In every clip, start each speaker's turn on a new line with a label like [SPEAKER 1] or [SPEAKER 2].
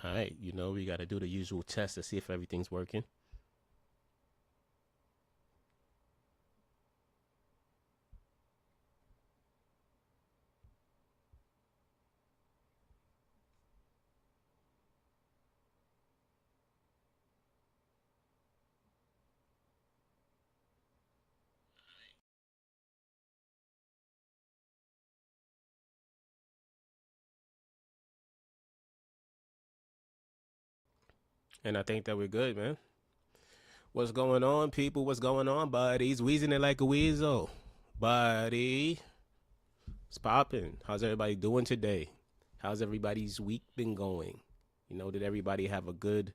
[SPEAKER 1] All right, we got to do the usual test to see if everything's working. And I think that we're good, man. What's going on, people? What's going on, buddies? Wheezing it like a weasel. Buddy, it's popping. How's everybody doing today? How's everybody's week been going? Did everybody have a good,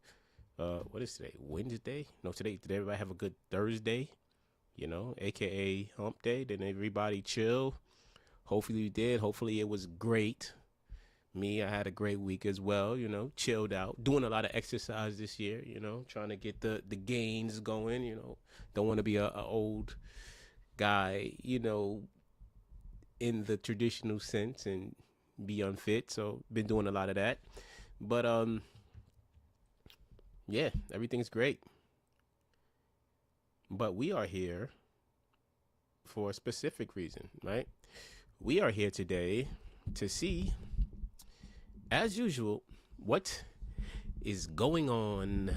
[SPEAKER 1] what is today? Wednesday? No, today, did everybody have a good Thursday? AKA hump day? Did everybody chill? Hopefully you did. Hopefully it was great. Me, I had a great week as well, chilled out, doing a lot of exercise this year, trying to get the gains going, don't want to be a old guy, in the traditional sense and be unfit. So been doing a lot of that. But yeah, everything's great. But we are here for a specific reason, right? We are here today to see, as usual, what is going on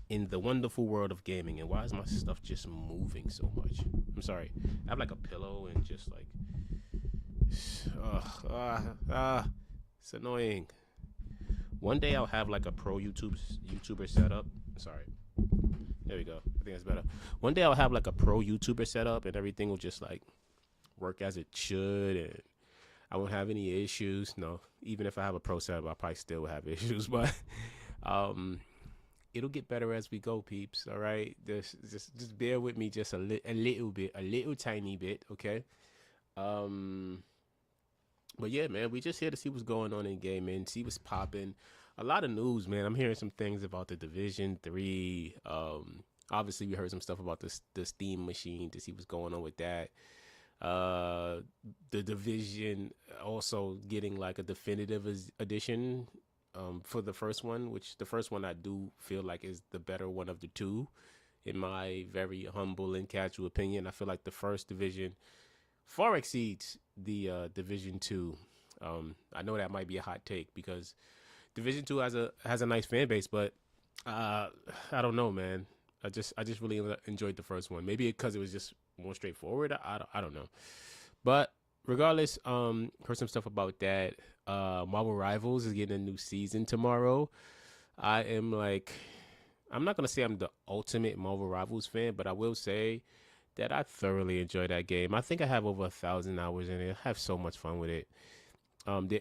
[SPEAKER 1] in the wonderful world of gaming. And why is my stuff just moving so much? I'm sorry. I have like a pillow and just like, it's annoying. One day I'll have like a pro YouTuber setup. Sorry. There we go. I think that's better. One day I'll have like a pro YouTuber setup and everything will just like work as it should, and I won't have any issues. No, even if I have a pro setup, I probably still will have issues, but um, it'll get better as we go, peeps. All right, just bear with me just a little bit, a little tiny bit, okay? Um, but yeah, man, we just here to see what's going on in gaming, see what's popping. A lot of news, man. I'm hearing some things about the Division 3. Obviously we heard some stuff about the Steam machine to see what's going on with that. Uh, the Division also getting like a definitive edition for the first one, which the first one I do feel like is the better one of the two, in my very humble and casual opinion. I feel like the first Division far exceeds the Division 2. I know that might be a hot take because Division 2 has a nice fan base, but uh, I don't know, man. I just really enjoyed the first one. Maybe because it was just more straightforward. I don't know. But regardless, heard some stuff about that. Marvel Rivals is getting a new season tomorrow. I am like, I'm not gonna say I'm the ultimate Marvel Rivals fan, but I will say that I thoroughly enjoy that game. I think I have over 1,000 hours in it. I have so much fun with it.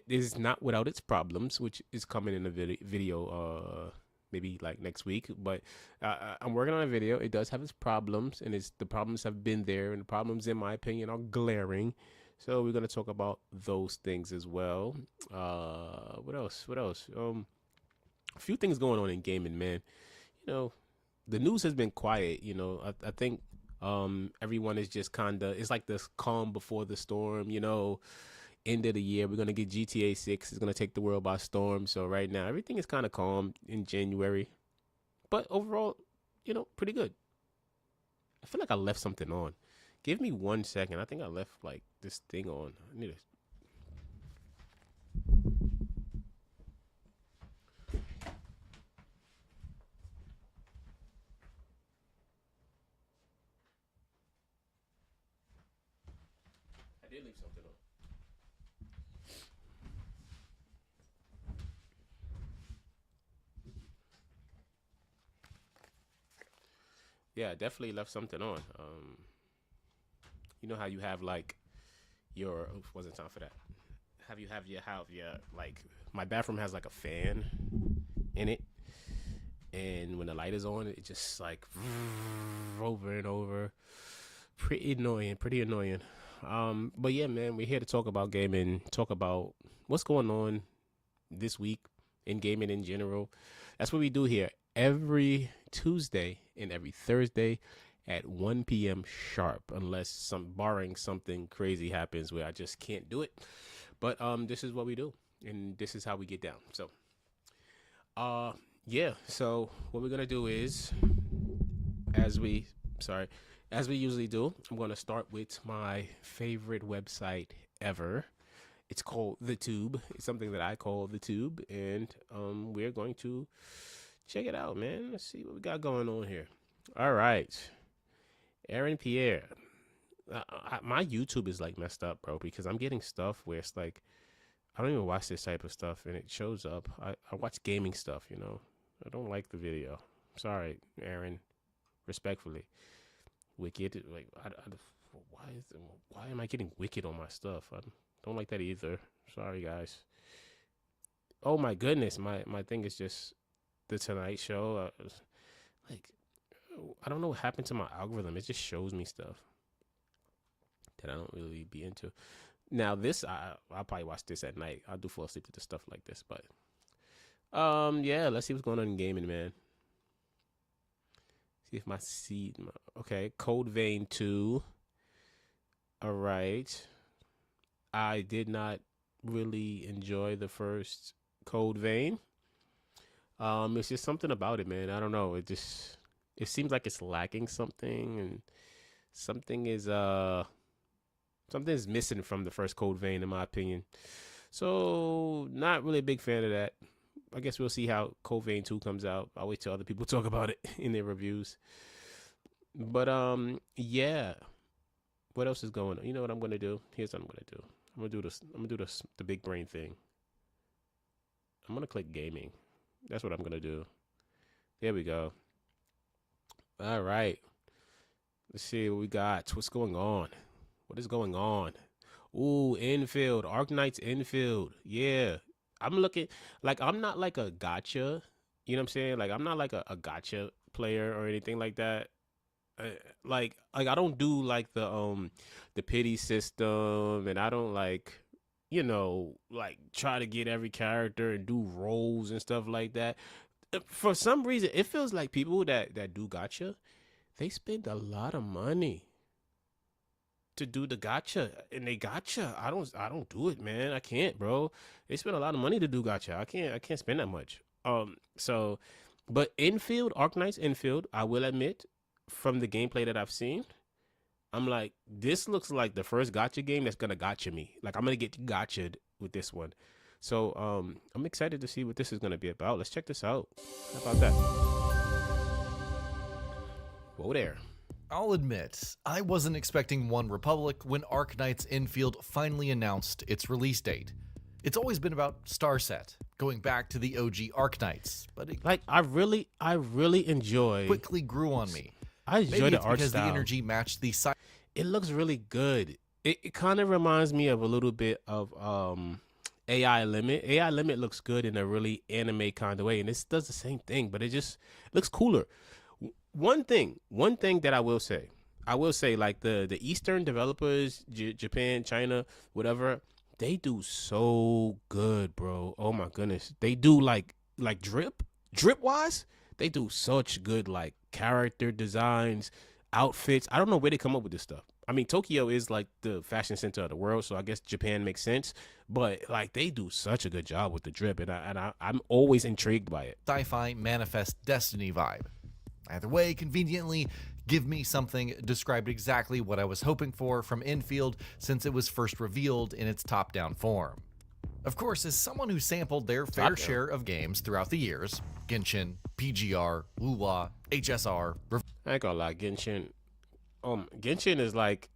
[SPEAKER 1] This is not without its problems, which is coming in a video, maybe like next week. But I'm working on a video. It does have its problems, and the problems have been there, and the problems, in my opinion, are glaring. So we're gonna talk about those things as well. What else? What else? A few things going on in gaming, man. You know, the news has been quiet. I think everyone is just kind of, it's like this calm before the storm. End of the year, we're gonna get GTA 6. It's gonna take the world by storm. So right now, everything is kind of calm in January, but overall, pretty good. I feel like I left something on. Give me 1 second. I think I left like this thing on. I need to. I did leave something on. Yeah, I definitely left something on. You know how you have like your, wasn't time for that. Have your like, my bathroom has like a fan in it, and when the light is on, it just like over and over. Pretty annoying. Pretty annoying. But yeah, man, we're here to talk about gaming, talk about what's going on this week in gaming in general. That's what we do here every Tuesday and every Thursday at 1 p.m. sharp, unless some barring something crazy happens where I just can't do it. But this is what we do, and this is how we get down. So Uh, yeah. So what we're gonna do is, as we, sorry, as we usually do, I'm gonna start with my favorite website ever. It's called The Tube. It's something that I call The Tube, and we're going to check it out, man. Let's see what we got going on here. All right, Aaron Pierre. My YouTube is like messed up, bro, because I'm getting stuff where it's like I don't even watch this type of stuff, and it shows up. I watch gaming stuff, you know. I don't like the video. Sorry, Aaron. Respectfully, Wicked. Like, why am I getting Wicked on my stuff? I don't like that either. Sorry, guys. Oh my goodness, my thing is just the Tonight Show. Like, I don't know what happened to my algorithm. It just shows me stuff that I don't really be into. Now this, I'll probably watch this at night. I do fall asleep to the stuff like this, but yeah. Let's see what's going on in gaming, man. See if my seed. Okay, Code Vein 2. All right. I did not really enjoy the first Code Vein. It's just something about it, man. I don't know. It seems like it's lacking something, and something's missing from the first Code Vein, in my opinion. So not really a big fan of that. I guess we'll see how Code Vein 2 comes out. I'll wait till other people talk about it in their reviews. But yeah. What else is going on? You know what I'm gonna do? Here's what I'm gonna do. I'm gonna do the big brain thing. I'm gonna click gaming. That's what I'm gonna do. There we go. All right. Let's see what we got. What's going on? What is going on? Ooh, Infield. Arknights Infield. Yeah. I'm looking like I'm not like a gotcha. You know what I'm saying? Like I'm not like a gotcha player or anything like that. Like I don't do like the pity system, and I don't like, you know, like try to get every character and do roles and stuff like that. For some reason, it feels like people that do gotcha, they spend a lot of money to do the gotcha, and they gotcha. I don't do it, man. I can't, bro. They spend a lot of money to do gotcha. I can't spend that much. So, but Infield, Arknights Infield, I will admit, from the gameplay that I've seen, I'm like, this looks like the first gotcha game that's gonna gotcha me. Like I'm gonna get gotcha'd with this one. So I'm excited to see what this is gonna be about. Let's check this out. How about that? Whoa there.
[SPEAKER 2] I'll admit, I wasn't expecting One Republic when Arknights Infield finally announced its release date. It's always been about Starset, going back to the OG Arknights, but it
[SPEAKER 1] Like I really enjoy.
[SPEAKER 2] quickly grew on me.
[SPEAKER 1] I enjoy
[SPEAKER 2] Maybe
[SPEAKER 1] the
[SPEAKER 2] it's
[SPEAKER 1] art
[SPEAKER 2] because
[SPEAKER 1] style.
[SPEAKER 2] the energy matched the sci-
[SPEAKER 1] It looks really good. It kind of reminds me of a little bit of AI Limit. AI Limit looks good in a really anime kind of way, and this does the same thing, but it just looks cooler. One thing that I will say, like the Eastern developers, Japan, China, whatever, they do so good, bro. Oh my goodness, they do like drip wise, they do such good like character designs, outfits. I don't know where they come up with this stuff. I mean, Tokyo is like the fashion center of the world, so I guess Japan makes sense. But like, they do such a good job with the drip, and I'm always intrigued by it.
[SPEAKER 2] sci-fi manifest Destiny vibe. Either way, conveniently, give me something described exactly what I was hoping for from Infield since it was first revealed in its top-down form. Of course, as someone who sampled their fair
[SPEAKER 1] Top-down.
[SPEAKER 2] share of games throughout the years, Genshin, PGR, Lua, HSR,
[SPEAKER 1] I ain't gonna lie, Genshin. Genshin is like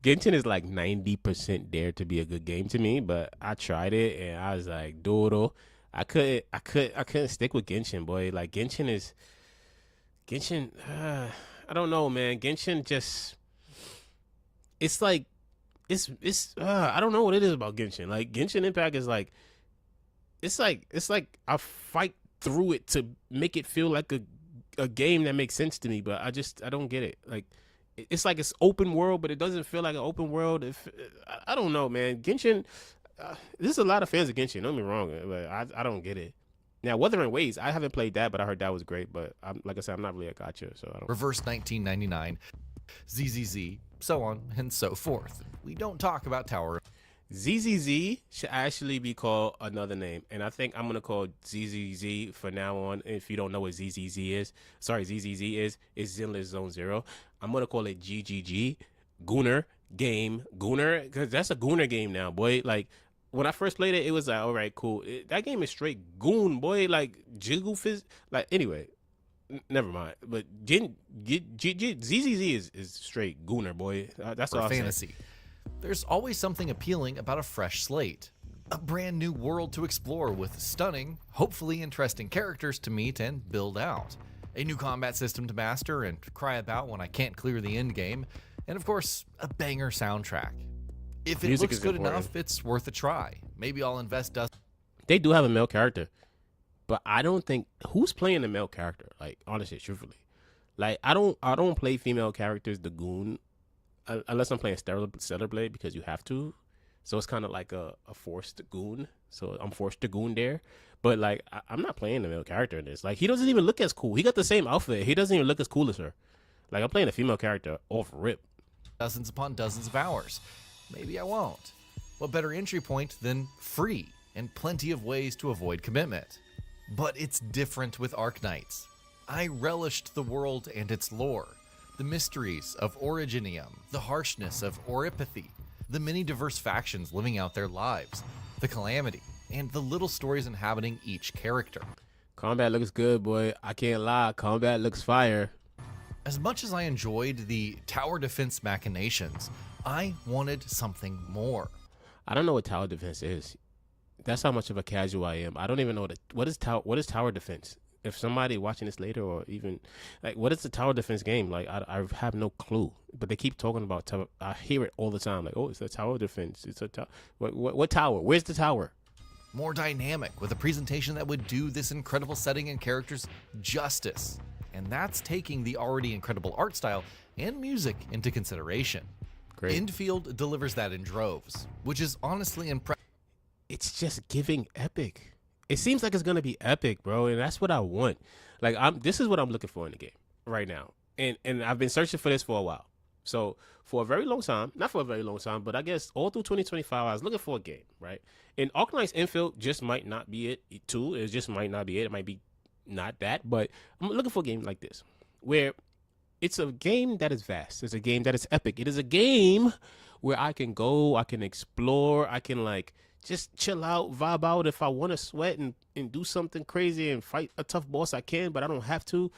[SPEAKER 1] 90% there to be a good game to me, but I tried it and I was like, doodle. I couldn't stick with Genshin, boy. Like Genshin. I don't know, man. Genshin just, it's like, it's I don't know what it is about Genshin. Like Genshin Impact is like, it's like I fight through it to make it feel like a game that makes sense to me, but I don't get it. Like it's like it's open world, but it doesn't feel like an open world. If I don't know, man. Genshin, there's a lot of fans of Genshin. Don't get me wrong, but I don't get it. Now, Wuthering Waves, I haven't played that, but I heard that was great. But like I said, I'm not really a gotcha, so I don't.
[SPEAKER 2] Reverse 1999, ZZZ, so on and so forth. We don't talk about Tower.
[SPEAKER 1] ZZZ should actually be called another name, and I think I'm gonna call ZZZ for now on. If you don't know what ZZZ is, sorry, ZZZ is Zenless Zone Zero. I'm gonna call it GGG, Gooner Game Gooner, because that's a Gooner game now, boy. Like when I first played it, it was like, all right, cool. That game is straight goon, boy. Like Jiggle Fizz. Like anyway, never mind. But ZZZ is straight gooner, boy. That's
[SPEAKER 2] For
[SPEAKER 1] all I'm saying.
[SPEAKER 2] fantasy. There's always something appealing about a fresh slate. A brand new world to explore with stunning, hopefully interesting characters to meet and build out. A new combat system to master and cry about when I can't clear the end game. And of course, a banger soundtrack. If it
[SPEAKER 1] Music
[SPEAKER 2] looks
[SPEAKER 1] is
[SPEAKER 2] good
[SPEAKER 1] important.
[SPEAKER 2] enough, it's worth a try. Maybe I'll invest dozens
[SPEAKER 1] They do have a male character, but I don't think who's playing the male character. Like honestly, truthfully, like I don't play female characters the goon unless I'm playing Stellar Blade because you have to. So it's kind of like a forced goon. So I'm forced to goon there. But like I'm not playing the male character in this. Like he doesn't even look as cool. He got the same outfit. He doesn't even look as cool as her. Like I'm playing a female character off rip.
[SPEAKER 2] upon dozens of hours. Maybe I won't. What better entry point than free and plenty of ways to avoid commitment? But it's different with Arknights. I relished the world and its lore, the mysteries of Originium, the harshness of Oripathy, the many diverse factions living out their lives, the calamity, and the little stories inhabiting each character.
[SPEAKER 1] Combat looks good, boy. I can't lie. Combat looks fire.
[SPEAKER 2] As much as I enjoyed the tower defense machinations, I wanted something more.
[SPEAKER 1] I don't know what tower defense is. That's how much of a casual I am. I don't even know what is tower defense. If somebody watching this later, or even like, what is the tower defense game? Like, I have no clue. But they keep talking about tower. I hear it all the time. Like, oh, it's a tower defense. It's a tower. What tower? Where's the tower?
[SPEAKER 2] More dynamic, with a presentation that would do this incredible setting and characters justice. And that's taking the already incredible art style and music into consideration.
[SPEAKER 1] Great.
[SPEAKER 2] Infield delivers that in droves, which is honestly impressive.
[SPEAKER 1] It's just giving epic. It seems like it's gonna be epic, bro, and that's what I want. Like this is what I'm looking for in the game right now, and I've been searching for this for a while. So for a very long time, not for a very long time, but I guess all through 2025, I was looking for a game, right? And Arknights Infield just might not be it too. It just might not be it. It might be not that, but I'm looking for a game like this, where it's a game that is vast. It's a game that is epic. It is a game where I can go, I can explore, I can like just chill out, vibe out. If I want to sweat and do something crazy and fight a tough boss, I can, but I don't have to.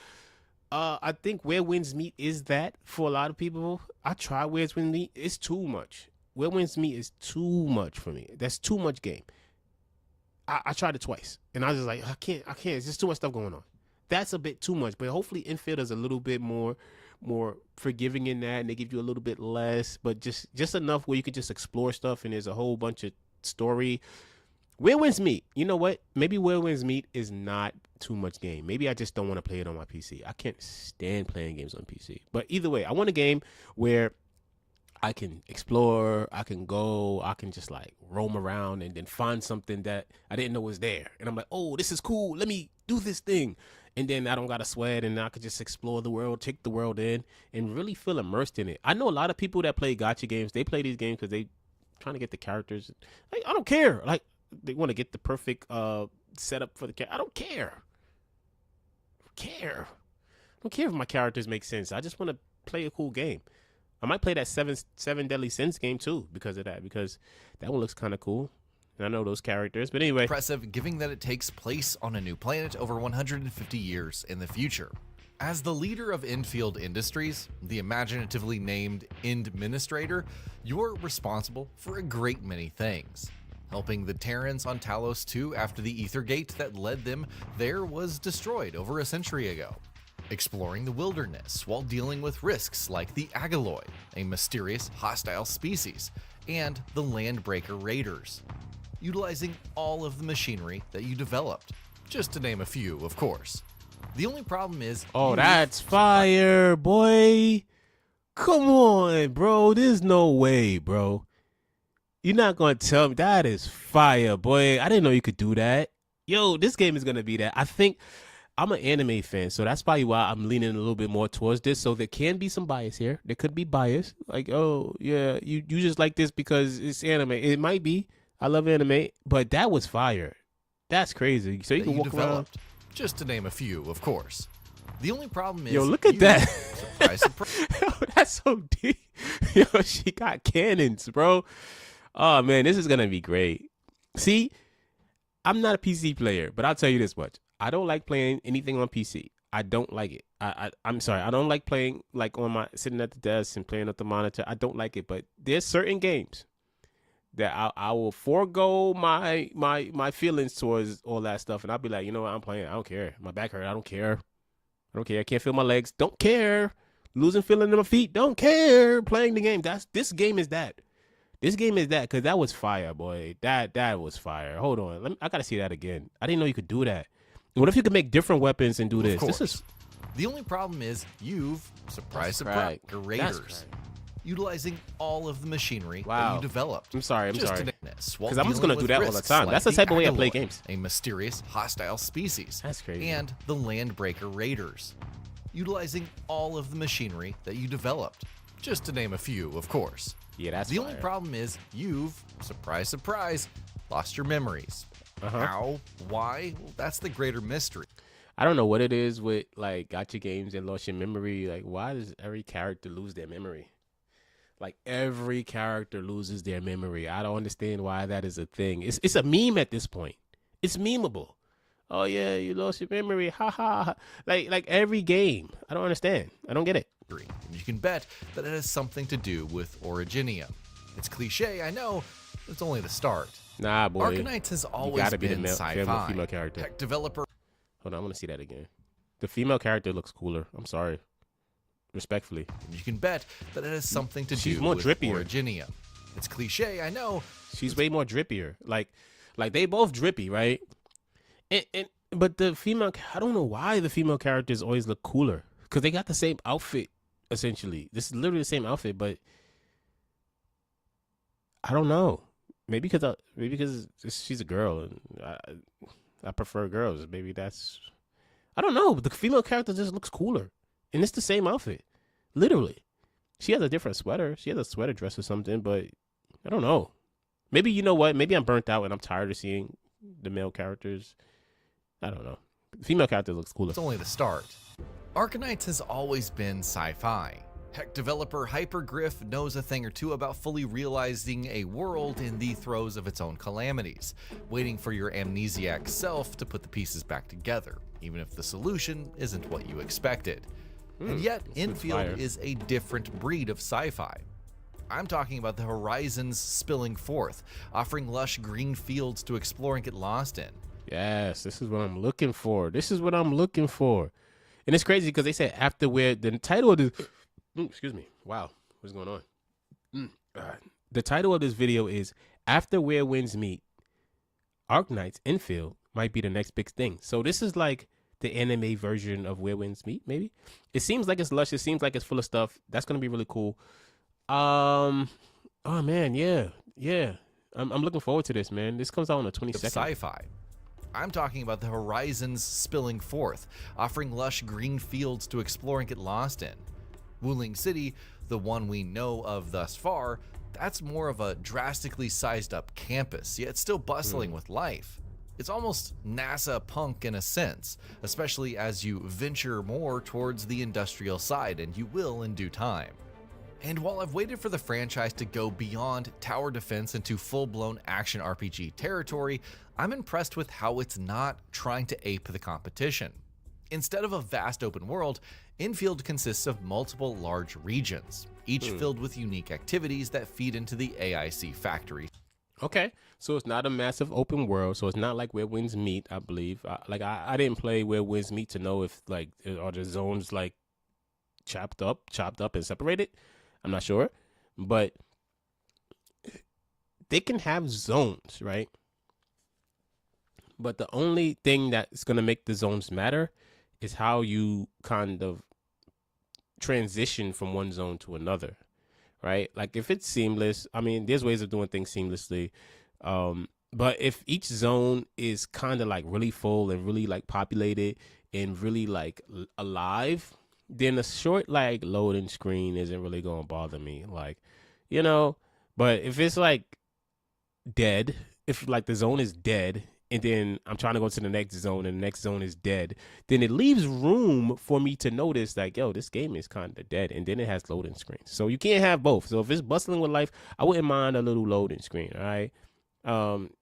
[SPEAKER 1] I think Where Winds Meet is that for a lot of people. I try Where Winds Meet. It's too much. Where Winds Meet is too much for me. That's too much game. I tried it twice, and I was just like, I can't. It's just too much stuff going on. That's a bit too much. But hopefully, Infield is a little bit more forgiving in that, and they give you a little bit less, but just enough where you can just explore stuff, and there's a whole bunch of story. Where Winds Meet, you know what? Maybe Where Winds Meet is not too much game. Maybe I just don't want to play it on my PC. I can't stand playing games on PC. But either way, I want a game where I can explore, I can go, I can just like roam around and then find something that I didn't know was there. And I'm like, oh, this is cool. Let me do this thing. And then I don't got to sweat, and I could just explore the world, take the world in, and really feel immersed in it. I know a lot of people that play gacha games, they play these games because they trying to get the characters. Like, I don't care. Like, they want to get the perfect setup for the character. I don't care. I don't care if my characters make sense. I just want to play a cool game. I might play that seven Deadly Sins game too because of that, because that one looks kind of cool. And I know those characters. But anyway.
[SPEAKER 2] Impressive, given that it takes place on a new planet over 150 years in the future. As the leader of Infield Industries, the imaginatively named Indministrator, you're responsible for a great many things. Helping the Terrans on Talos 2 after the Ether Gate that led them there was destroyed over a century ago. Exploring the wilderness while dealing with risks like the Agaloy, a mysterious hostile species, and the Landbreaker Raiders. Utilizing all of the machinery that you developed, just to name a few, of course. The only problem is...
[SPEAKER 1] Oh, that's fire, boy. Come on, bro. There's no way, bro. You're not going to tell me that is fire, boy. I didn't know you could do that. Yo, this game is going to be that. I think I'm an anime fan, so that's probably why I'm leaning a little bit more towards this. So there can be some bias here. There could be bias, like, oh yeah, you just like this because it's anime. It might be. I love anime, but that was fire. That's crazy. So you
[SPEAKER 2] that
[SPEAKER 1] can
[SPEAKER 2] you
[SPEAKER 1] walk around.
[SPEAKER 2] developed, just to name a few, of course. The only problem is,
[SPEAKER 1] Yo, look at
[SPEAKER 2] you-
[SPEAKER 1] that.
[SPEAKER 2] Surprise, surprise.
[SPEAKER 1] Yo, that's so deep. Yo, she got cannons, bro. Oh man, this is gonna be great. See, I'm not a PC player, but I'll tell you this much: I don't like playing anything on PC. I don't like it. I'm sorry. I don't like playing like on my sitting at the desk and playing at the monitor. I don't like it. But there's certain games that I will forego my feelings towards all that stuff, and I'll be like, you know what, I'm playing. I don't care. My back hurt. I don't care. I don't care. I can't feel my legs. Don't care. Losing feeling in my feet. Don't care. Playing the game. This game is that. This game is that, because that was fire, boy. That was fire. Hold on. I gotta see that again. I didn't know you could do that. What if you could make different weapons and do
[SPEAKER 2] Of
[SPEAKER 1] this?
[SPEAKER 2] course.
[SPEAKER 1] This is
[SPEAKER 2] The only problem is you've, surprise,
[SPEAKER 1] That's
[SPEAKER 2] surprise,
[SPEAKER 1] That's
[SPEAKER 2] Raiders,
[SPEAKER 1] crazy.
[SPEAKER 2] utilizing all of the machinery that
[SPEAKER 1] Wow.
[SPEAKER 2] you developed.
[SPEAKER 1] I'm sorry.
[SPEAKER 2] Just
[SPEAKER 1] sorry.
[SPEAKER 2] Because
[SPEAKER 1] I'm just gonna do that all the time. That's the type of way I play games.
[SPEAKER 2] A mysterious, hostile species.
[SPEAKER 1] That's crazy.
[SPEAKER 2] And the Landbreaker Raiders. Utilizing all of the machinery that you developed. Just to name a few, of course.
[SPEAKER 1] Yeah, that's
[SPEAKER 2] The
[SPEAKER 1] fire.
[SPEAKER 2] only problem is you've, surprise, surprise, lost your memories.
[SPEAKER 1] Uh-huh.
[SPEAKER 2] How? Why? Well, that's the greater mystery.
[SPEAKER 1] I don't know what it is with like gotcha games and lost your memory. Like, why does every character lose their memory? Like every character loses their memory. I don't understand why that is a thing. It's a meme at this point. It's memeable. Oh yeah, you lost your memory. Ha ha. Ha. Like every game. I don't understand. I don't get it.
[SPEAKER 2] And you can bet that it has something to do with Originium. It's cliche, I know, but it's only the start.
[SPEAKER 1] Nah, boy.
[SPEAKER 2] Arkanites has always
[SPEAKER 1] gotta be the
[SPEAKER 2] been
[SPEAKER 1] female
[SPEAKER 2] sci-fi.
[SPEAKER 1] character.
[SPEAKER 2] Tech developer
[SPEAKER 1] Hold on, I want to see that again. The female character looks cooler. I'm sorry. Respectfully.
[SPEAKER 2] and you can bet that it has something to
[SPEAKER 1] She's
[SPEAKER 2] do
[SPEAKER 1] more
[SPEAKER 2] with
[SPEAKER 1] drippier.
[SPEAKER 2] Originium. It's cliche, I know.
[SPEAKER 1] She's way more drippier. Like they both drippy, right? But the female, I don't know why the female characters always look cooler, because they got the same outfit essentially. This is literally the same outfit, but I don't know. Maybe because she's a girl and I prefer girls. Maybe that's, I don't know. But the female character just looks cooler, and it's the same outfit, literally. She has a different sweater. She has a sweater dress or something, but I don't know. Maybe, you know what? Maybe I'm burnt out and I'm tired of seeing the male characters. I don't know. The female character looks cooler.
[SPEAKER 2] It's only the start. Arkanites has always been sci-fi. Tech developer Hypergriff knows a thing or two about fully realizing a world in the throes of its own calamities, waiting for your amnesiac self to put the pieces back together, even if the solution isn't what you expected. And yet, Infield
[SPEAKER 1] fire.
[SPEAKER 2] is a different breed of sci-fi. I'm talking about the horizons spilling forth, offering lush green fields to explore and get lost in.
[SPEAKER 1] Yes, this is what I'm looking for. This is what I'm looking for. And it's crazy because they said after where the title of this, excuse me. Wow, what's going on? The title of this video is After Where Winds Meet, Arknights Infield might be the next big thing. So this is like the anime version of Where Winds Meet, maybe. It seems like it's lush. It seems like it's full of stuff. That's gonna be really cool. Oh man, yeah. I'm looking forward to this, man. This comes out on the 22nd.
[SPEAKER 2] Sci-fi. I'm talking about the horizons spilling forth, offering lush green fields to explore and get lost in. Wuling City, the one we know of thus far, that's more of a drastically sized up campus, yet still bustling with life. It's almost NASA punk in a sense, especially as you venture more towards the industrial side, and you will in due time. And while I've waited for the franchise to go beyond tower defense into full-blown action RPG territory, I'm impressed with how it's not trying to ape the competition. Instead of a vast open world, Infield consists of multiple large regions, each filled with unique activities that feed into the AIC factory.
[SPEAKER 1] Okay, so it's not a massive open world, so it's not like Where Winds Meet, I believe. I didn't play Where Winds Meet to know if like are the zones like chopped up and separated. I'm not sure, but they can have zones, right? But the only thing that's gonna make the zones matter is how you kind of transition from one zone to another, right? Like if it's seamless, I mean, there's ways of doing things seamlessly. But if each zone is kind of like really full and really like populated, and really like alive, then a short like loading screen isn't really gonna bother me. Like, you know, but if it's like dead, if like the zone is dead and then I'm trying to go to the next zone and the next zone is dead, then it leaves room for me to notice like, yo, this game is kind of dead, and then it has loading screens. So you can't have both. So if it's bustling with life, I wouldn't mind a little loading screen, all right?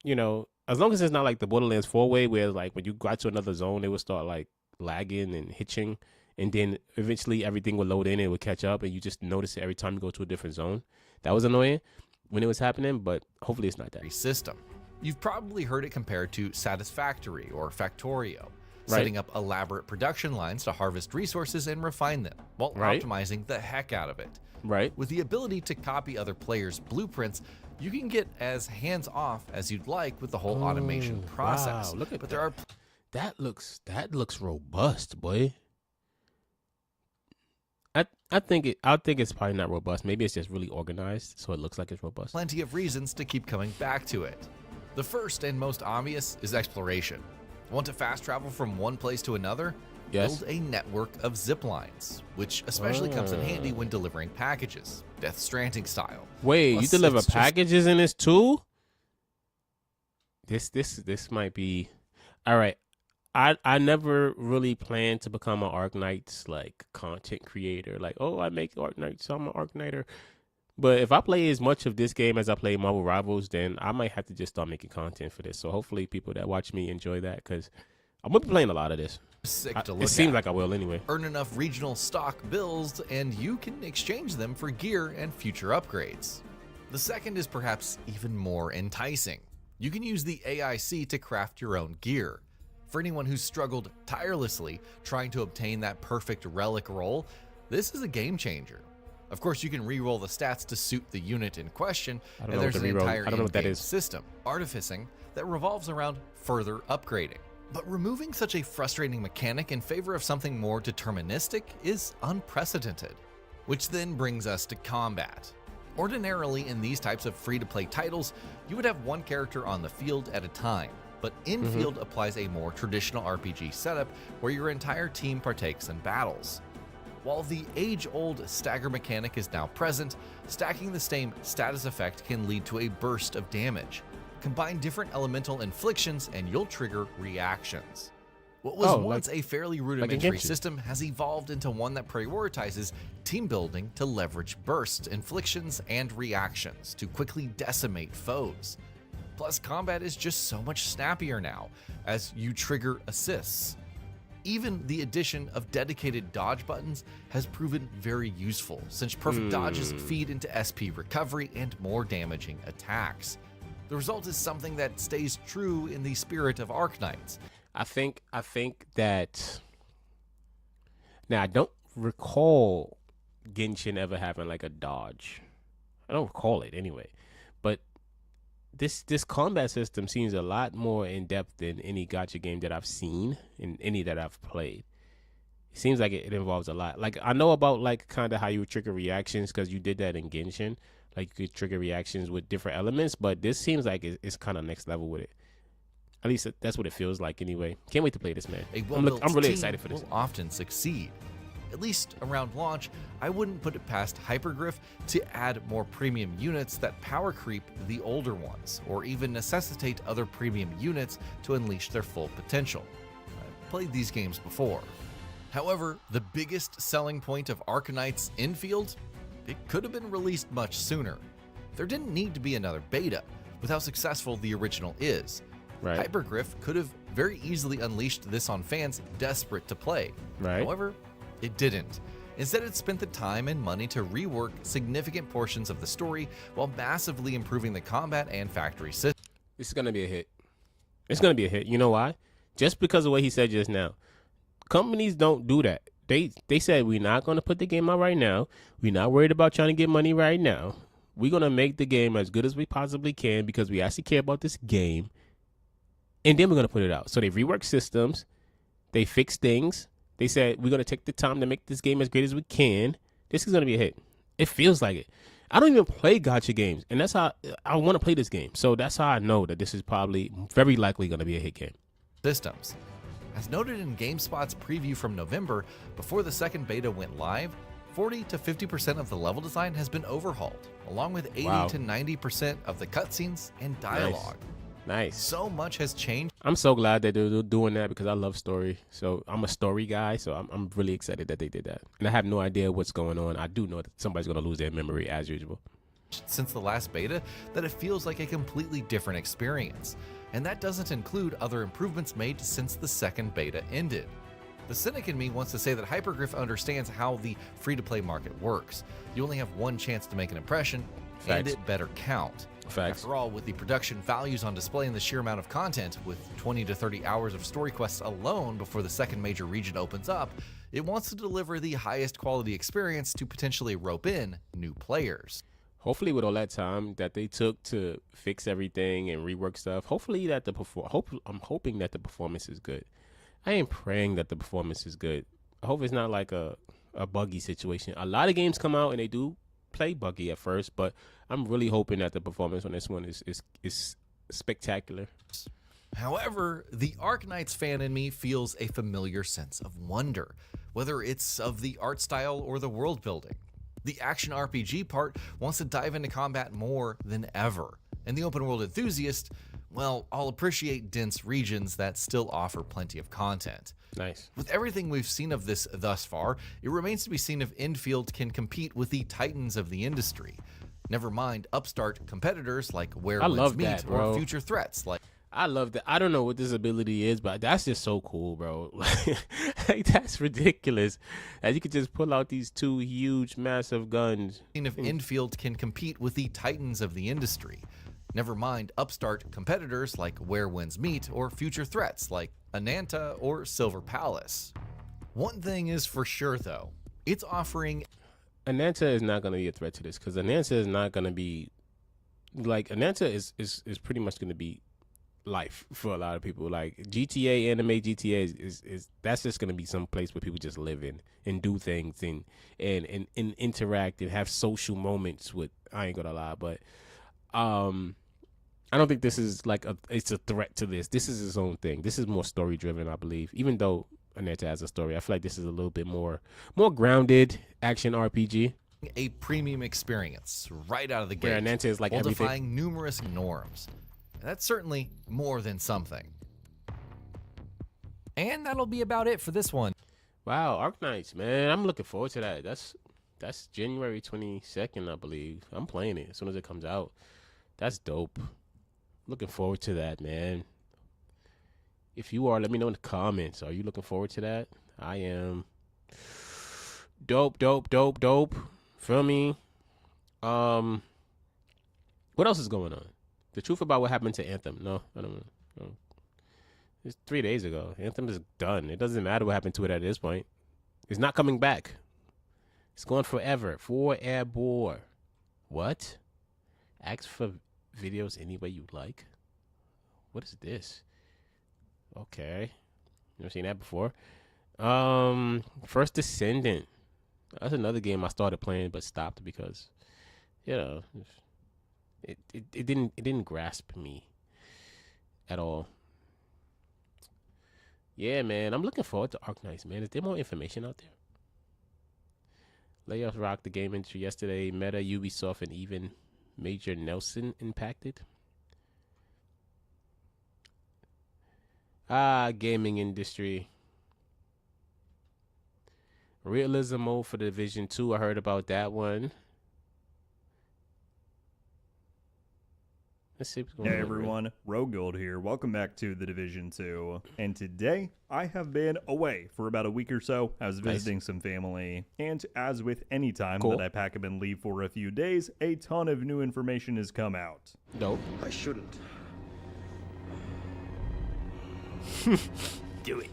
[SPEAKER 1] You know, as long as it's not like the Borderlands 4-way where like when you got to another zone, it would start like lagging and hitching, and then eventually everything would load in and it would catch up and you just notice it every time you go to a different zone. That was annoying when it was happening, but hopefully it's not that.
[SPEAKER 2] System. You've probably heard it compared to Satisfactory or Factorio, setting up elaborate production lines to harvest resources and refine them while optimizing the heck out of it.
[SPEAKER 1] Right.
[SPEAKER 2] With the ability to copy other players' blueprints, you can get as hands-off as you'd like with the whole automation process.
[SPEAKER 1] Wow, look at
[SPEAKER 2] but
[SPEAKER 1] that.
[SPEAKER 2] there are
[SPEAKER 1] That looks robust, boy. I think it's probably not robust. Maybe it's just really organized, so it looks like it's robust.
[SPEAKER 2] plenty of reasons to keep coming back to it. The first and most obvious is exploration. Want to fast travel from one place to another?
[SPEAKER 1] Yes.
[SPEAKER 2] Build a network of zip lines, which especially comes in handy when delivering packages, Death Stranding style.
[SPEAKER 1] Wait,
[SPEAKER 2] Plus,
[SPEAKER 1] you deliver
[SPEAKER 2] it's just-
[SPEAKER 1] packages in this too? This might be all right. I never really planned to become an Arknight's like content creator. Like, oh, I make Arknights, so I'm an Arknighter. But if I play as much of this game as I play Marvel Rivals, then I might have to just start making content for this. So hopefully people that watch me enjoy that, because I'm gonna be playing a lot of this.
[SPEAKER 2] Sick to look
[SPEAKER 1] It seems
[SPEAKER 2] at.
[SPEAKER 1] like I will anyway.
[SPEAKER 2] Earn enough regional stock bills, and you can exchange them for gear and future upgrades. The second is perhaps even more enticing. You can use the AIC to craft your own gear. For anyone who's struggled tirelessly trying to obtain that perfect relic roll, this is a game changer. Of course, you can re-roll the stats to suit the unit in question,
[SPEAKER 1] I don't
[SPEAKER 2] and
[SPEAKER 1] know
[SPEAKER 2] there's
[SPEAKER 1] what
[SPEAKER 2] an
[SPEAKER 1] the reroll-
[SPEAKER 2] entire
[SPEAKER 1] I don't know what that
[SPEAKER 2] in-game
[SPEAKER 1] is.
[SPEAKER 2] system, artificing, that revolves around further upgrading. But removing such a frustrating mechanic in favor of something more deterministic is unprecedented. Which then brings us to combat. Ordinarily, in these types of free-to-play titles, you would have one character on the field at a time, but Infield applies a more traditional RPG setup where your entire team partakes in battles. While the age-old stagger mechanic is now present, stacking the same status effect can lead to a burst of damage. Combine different elemental inflictions and you'll trigger reactions. What was once a fairly rudimentary
[SPEAKER 1] Genshin.
[SPEAKER 2] system has evolved into one that prioritizes team building to leverage bursts, inflictions, and reactions to quickly decimate foes. Plus, combat is just so much snappier now, as you trigger assists. Even the addition of dedicated dodge buttons has proven very useful, since perfect dodges feed into SP recovery and more damaging attacks. The result is something that stays true in the spirit of Arknights.
[SPEAKER 1] I think that now I don't recall Genshin ever having like a dodge. I don't recall it anyway. But this combat system seems a lot more in depth than any gacha game that I've seen and any that I've played. It seems like it involves a lot. Like I know about like kind of how you would trigger reactions because you did that in Genshin. Like you could trigger reactions with different elements, but this seems like it's kind of next level with it. At least that's what it feels like anyway. Can't wait to play this, man. I'm really
[SPEAKER 2] team
[SPEAKER 1] excited for this.
[SPEAKER 2] will often succeed. At least around launch, I wouldn't put it past Hypergriff to add more premium units that power creep the older ones, or even necessitate other premium units to unleash their full potential. I've played these games before. However, the biggest selling point of Arknights Infield, it could have been released much sooner. There didn't need to be another beta, with how successful the original is.
[SPEAKER 1] Right.
[SPEAKER 2] Hypergriff could have very easily unleashed this on fans desperate to play.
[SPEAKER 1] Right.
[SPEAKER 2] However, it didn't. Instead, it spent the time and money to rework significant portions of the story while massively improving the combat and factory system.
[SPEAKER 1] This is gonna be a hit. It's gonna be a hit. You know why? Just because of what he said just now. Companies don't do that. They said we're not gonna put the game out right now. We're not worried about trying to get money right now. We're gonna make the game as good as we possibly can because we actually care about this game. And then we're gonna put it out. So they rework systems, they fix things. They said we're gonna take the time to make this game as great as we can. This is gonna be a hit. It feels like it. I don't even play gacha games, and that's how I want to play this game. So that's how I know that this is probably very likely gonna be a hit game.
[SPEAKER 2] Systems. As noted in GameSpot's preview from November, before the second beta went live, 40 to 50% of the level design has been overhauled, along with 80 to 90% of the cutscenes and dialogue.
[SPEAKER 1] Nice.
[SPEAKER 2] So much has changed.
[SPEAKER 1] I'm so glad that they're doing that because I love story. So I'm a story guy, so I'm really excited that they did that. And I have no idea what's going on. I do know that somebody's going to lose their memory as usual.
[SPEAKER 2] Since the last beta, that it feels like a completely different experience. And that doesn't include other improvements made since the second beta ended. The cynic in me wants to say that Hypergriff understands how the free-to-play market works. You only have one chance to make an impression, and it better count.
[SPEAKER 1] Facts.
[SPEAKER 2] After all, with the production values on display and the sheer amount of content, with 20 to 30 hours of story quests alone before the second major region opens up, it wants to deliver the highest quality experience to potentially rope in new players.
[SPEAKER 1] Hopefully, with all that time that they took to fix everything and rework stuff, hopefully that I'm hoping that the performance is good. I am praying that the performance is good. I hope it's not like a buggy situation. A lot of games come out and they do play buggy at first, but I'm really hoping that the performance on this one is spectacular.
[SPEAKER 2] However, the Arknights fan in me feels a familiar sense of wonder, whether it's of the art style or the world building. The action RPG part wants to dive into combat more than ever, and the open world enthusiast, well, I'll appreciate dense regions that still offer plenty of content.
[SPEAKER 1] Nice.
[SPEAKER 2] With everything we've seen of this thus far, it remains to be seen if Enfield can compete with the titans of the industry. Never mind upstart competitors like Where Winds Meet or future threats like...
[SPEAKER 1] I love that. I don't know what this ability is, but that's just so cool, bro. Like, that's ridiculous. As you could just pull out these two huge, massive guns.
[SPEAKER 2] If Enfield can compete with the titans of the industry. Never mind upstart competitors like Where Winds Meet or future threats like Ananta or Silver Palace. One thing is for sure, though. It's offering...
[SPEAKER 1] Ananta is not going to be a threat to this because Ananta is not going to be... Like, Ananta is pretty much going to be life for a lot of people. Like GTA, anime GTA is that's just gonna be some place where people just live in and do things and interact and have social moments with. I ain't gonna lie, but I don't think this is like it's a threat to this. This is its own thing. This is more story driven, I believe. Even though Ananta has a story, I feel like this is a little bit more grounded action RPG.
[SPEAKER 2] A premium experience right out of the gate.
[SPEAKER 1] Where Ananta is like
[SPEAKER 2] while
[SPEAKER 1] everything.
[SPEAKER 2] Defying numerous norms. That's certainly more than something. And that'll be about it for this one.
[SPEAKER 1] Wow, Arknights, man. I'm looking forward to that. That's January 22nd, I believe. I'm playing it as soon as it comes out. That's dope. Looking forward to that, man. If you are, let me know in the comments. Are you looking forward to that? I am. Dope. Feel me? What else is going on? The truth about what happened to Anthem. No, I don't know. It's 3 days ago. Anthem is done. It doesn't matter what happened to it at this point. It's not coming back. It's gone forever. Forever. What? Ask for videos any way you like? What is this? Okay. Never seen that before. First Descendant. That's another game I started playing but stopped because, you know, it didn't grasp me at all. Yeah, man, I'm looking forward to Arknights, man. Is there more information out there? Layoffs rocked the game industry yesterday. Meta, Ubisoft, and even Major Nelson impacted. Gaming industry. Realism mode for the Division 2. I heard about that one. Let's see what's going on.
[SPEAKER 3] Hey everyone, Rogold here. Welcome back to The Division 2. And today, I have been away for about a week or so. I was visiting some family. And as with any time that I pack up and leave for a few days, a ton of new information has come out.
[SPEAKER 1] Dope.
[SPEAKER 4] I shouldn't.
[SPEAKER 1] Do it.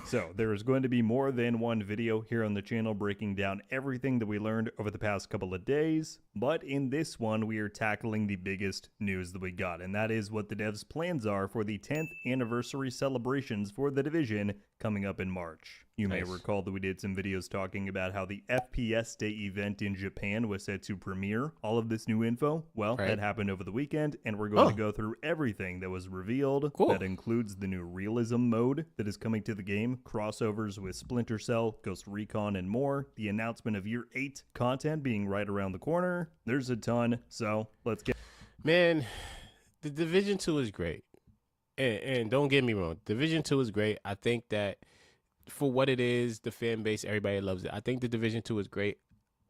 [SPEAKER 3] So, there is going to be more than one video here on the channel breaking down everything that we learned over the past couple of days, but in this one we are tackling the biggest news that we got, and that is what the devs' plans are for the 10th anniversary celebrations for The Division coming up in March. You may recall that we did some videos talking about how the FPS Day event in Japan was set to premiere all of this new info. Well, that happened over the weekend, and we're going to go through everything that was revealed. Cool. That includes the new realism mode that is coming to the game, crossovers with Splinter Cell, Ghost Recon, and more, the announcement of Year 8 content being right around the corner. There's a ton, so let's get...
[SPEAKER 1] Man, the Division 2 is great. And don't get me wrong, Division 2 is great. I think that for what it is, the fan base, everybody loves it. I think the Division 2 is great,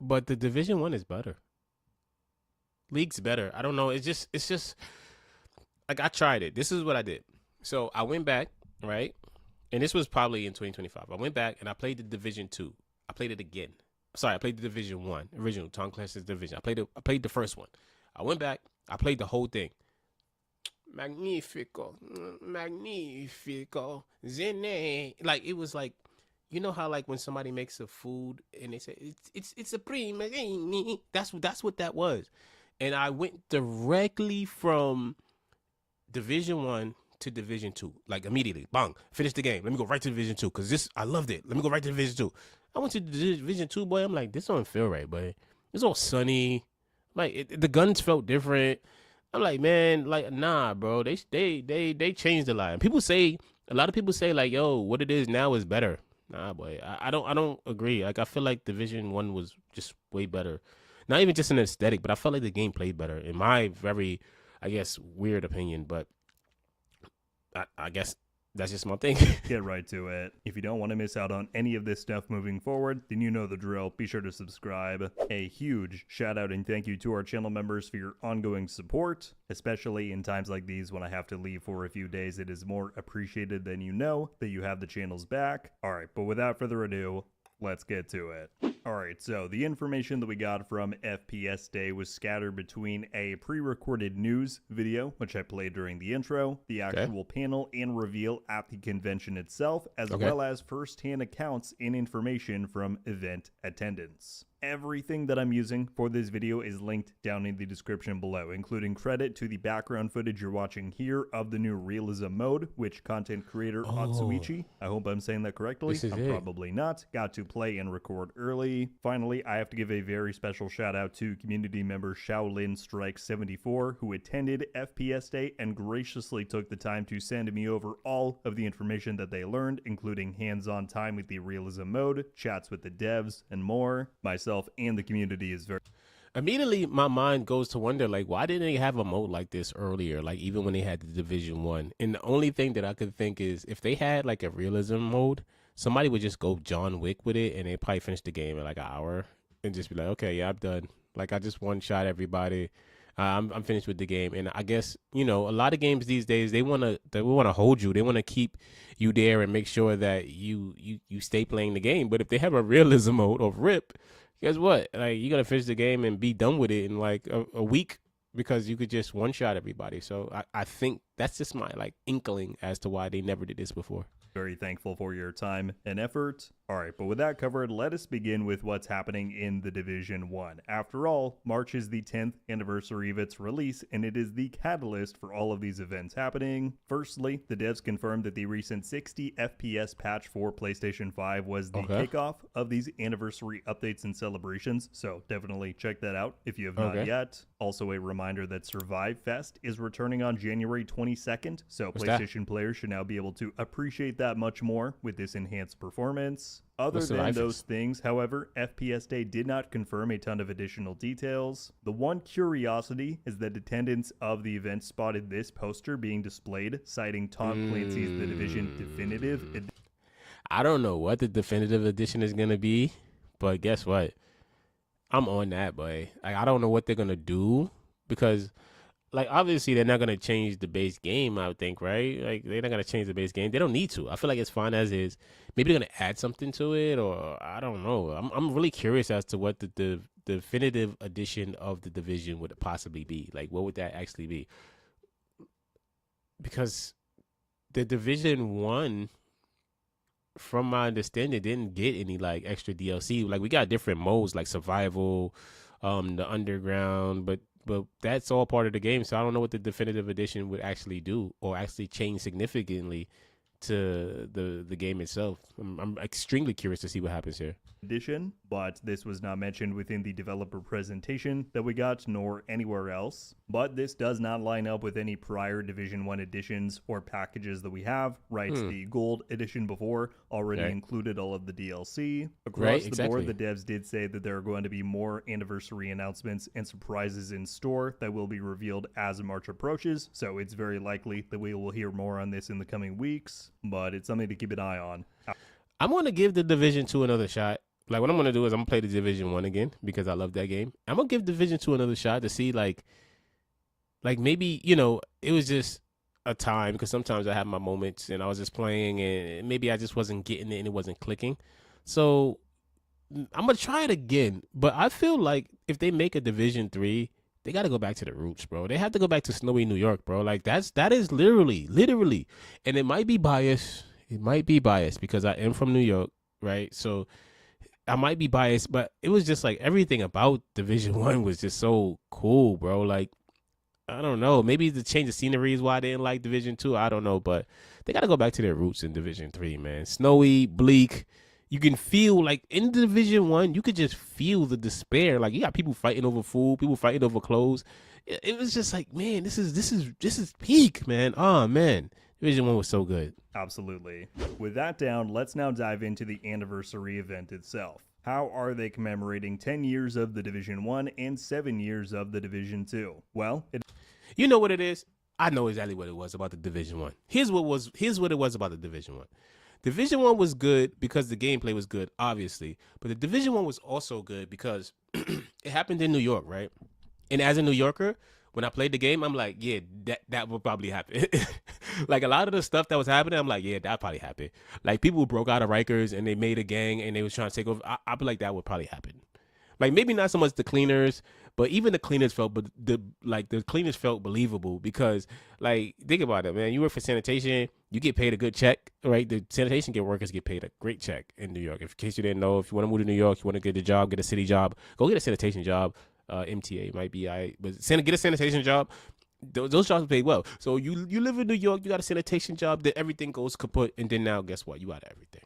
[SPEAKER 1] but the Division 1 is better. League's better. I don't know. It's just like I tried it. This is what I did. So I went back, right? And this was probably in 2025. I went back and I played the Division 2. I played it again. Sorry, I played the Division 1, original Tom Clancy's Division. I played the first one. I went back. I played the whole thing. Magnifico, Zene. Like, it was like, you know how like when somebody makes a food and they say it's a prima. That's what that was. And I went directly from Division 1 to Division 2, like immediately. Bang, finish the game. Let me go right to Division 2 because I loved it. Let me go right to Division 2. I went to Division 2, boy. I'm like, this don't feel right, boy. It's all sunny. Like the guns felt different. I'm like, man, like, nah, bro. They changed a lot. And a lot of people say like, yo, what it is now is better. Nah, boy. I don't agree. Like, I feel like Division 1 was just way better. Not even just an aesthetic, but I felt like the game played better in my very, I guess, weird opinion. But I guess that's just my thing.
[SPEAKER 3] Get right to it. If you don't want to miss out on any of this stuff moving forward, then you know the drill. Be sure to subscribe. A huge shout out and thank you to our channel members for your ongoing support, especially in times like these when I have to leave for a few days. It is more appreciated than you know that you have the channel's back. All right, but without further ado, let's get to it. Alright, so the information that we got from FPS Day was scattered between a pre-recorded news video, which I played during the intro, the actual panel and reveal at the convention itself, as well as first-hand accounts and information from event attendants. Everything that I'm using for this video is linked down in the description below, including credit to the background footage you're watching here of the new realism mode, which content creator Atsuichi, I hope I'm saying that correctly, probably not, got to play and record early. Finally, I have to give a very special shout out to community member Shaolin Strike 74, who attended FPS Day and graciously took the time to send me over all of the information that they learned, including hands-on time with the realism mode, chats with the devs, and more. Myself and the community is very...
[SPEAKER 1] Immediately, my mind goes to wonder, like, why didn't they have a mode like this earlier? Like, even when they had the Division 1. And the only thing that I could think is, if they had, like, a realism mode, somebody would just go John Wick with it, and they'd probably finish the game in, like, an hour, and just be like, okay, yeah, I'm done. Like, I just one-shot everybody. I'm finished with the game. And I guess, you know, a lot of games these days, they want to hold you. They want to keep you there and make sure that you stay playing the game. But if they have a realism mode or RIP, guess what? Like, you're going to finish the game and be done with it in like a week because you could just one-shot everybody. So I think that's just my like inkling as to why they never did this before.
[SPEAKER 3] Very thankful for your time and effort. All right, but with that covered, let us begin with what's happening in the Division 1. After all, March is the 10th anniversary of its release, and it is the catalyst for all of these events happening. Firstly, the devs confirmed that the recent 60 FPS patch for PlayStation 5 was the kickoff of these anniversary updates and celebrations, so definitely check that out if you have not yet. Also, a reminder that Survive Fest is returning on January 22nd, so PlayStation players should now be able to appreciate that much more with this enhanced performance. Other than those things, however, FPS Day did not confirm a ton of additional details. The one curiosity is that attendants of the event spotted this poster being displayed, citing Tom Clancy's The Division Definitive Edition.
[SPEAKER 1] I don't know what the Definitive Edition is going to be, but guess what? I'm on that, boy. Like, I don't know what they're going to do because... like, obviously, they're not going to change the base game, I would think, right? Like, they're not going to change the base game. They don't need to. I feel like it's fine as is. Maybe they're going to add something to it, or I don't know. I'm really curious as to what the definitive edition of the Division would possibly be. Like, what would that actually be? Because the Division 1, from my understanding, didn't get any, like, extra DLC. Like, we got different modes, like survival, the underground, but that's all part of the game, so I don't know what the definitive edition would actually do or actually change significantly to the game itself. I'm extremely curious to see what happens here.
[SPEAKER 3] Edition, but this was not mentioned within the developer presentation that we got, nor anywhere else. But this does not line up with any prior Division 1 editions or packages that we have, right? The Gold edition before already included all of the DLC. Across the board, the devs did say that there are going to be more anniversary announcements and surprises in store that will be revealed as March approaches, so it's very likely that we will hear more on this in the coming weeks, but it's something to keep an eye on.
[SPEAKER 1] I'm going to give the Division 2 another shot. Like, what I'm going to do is I'm going to play the Division 1 again because I love that game. I'm going to give Division 2 another shot to see, like maybe, you know, it was just a time because sometimes I have my moments and I was just playing and maybe I just wasn't getting it and it wasn't clicking. So I'm going to try it again. But I feel like if they make a Division 3, they got to go back to the roots, bro. They have to go back to snowy New York, bro. Like, that is literally. And it might be biased. It might be biased because I am from New York, right? So I might be biased, but it was just like everything about Division 1 was just so cool, bro. Like, I don't know. Maybe the change of scenery is why I didn't like Division 2. I don't know, but they got to go back to their roots in Division 3, man. Snowy, bleak. You can feel, like, in Division 1, you could just feel the despair. Like, you got people fighting over food, people fighting over clothes. It was just like, man, this is peak, man. Oh, man. Division 1 was so good.
[SPEAKER 3] Absolutely. With that down, let's now dive into the anniversary event itself. How are they commemorating 10 years of the Division 1 and 7 years of the Division 2? Well,
[SPEAKER 1] you know what it is? I know exactly what it was about the Division 1. Here's what it was about the Division 1. Division 1 was good because the gameplay was good, obviously. But the Division 1 was also good because it happened in New York, right? And as a New Yorker, when I played the game, I'm like, yeah, that will probably happen. Like, a lot of the stuff that was happening, I'm like, yeah, that probably happened. Like, people broke out of Rikers and they made a gang and they was trying to take over. I be like, that would probably happen. Like, maybe not so much the cleaners, but even the cleaners felt, but the cleaners felt believable because, like, think about it, man. You work for sanitation, you get paid a good check, right? The sanitation workers get paid a great check in New York. In case you didn't know, if you want to move to New York, you want to get a job, get a city job, go get a sanitation job. MTA might be but get a sanitation job. Those jobs pay well. So you live in New York, you got a sanitation job, then everything goes kaput, and then now guess what? You out of everything.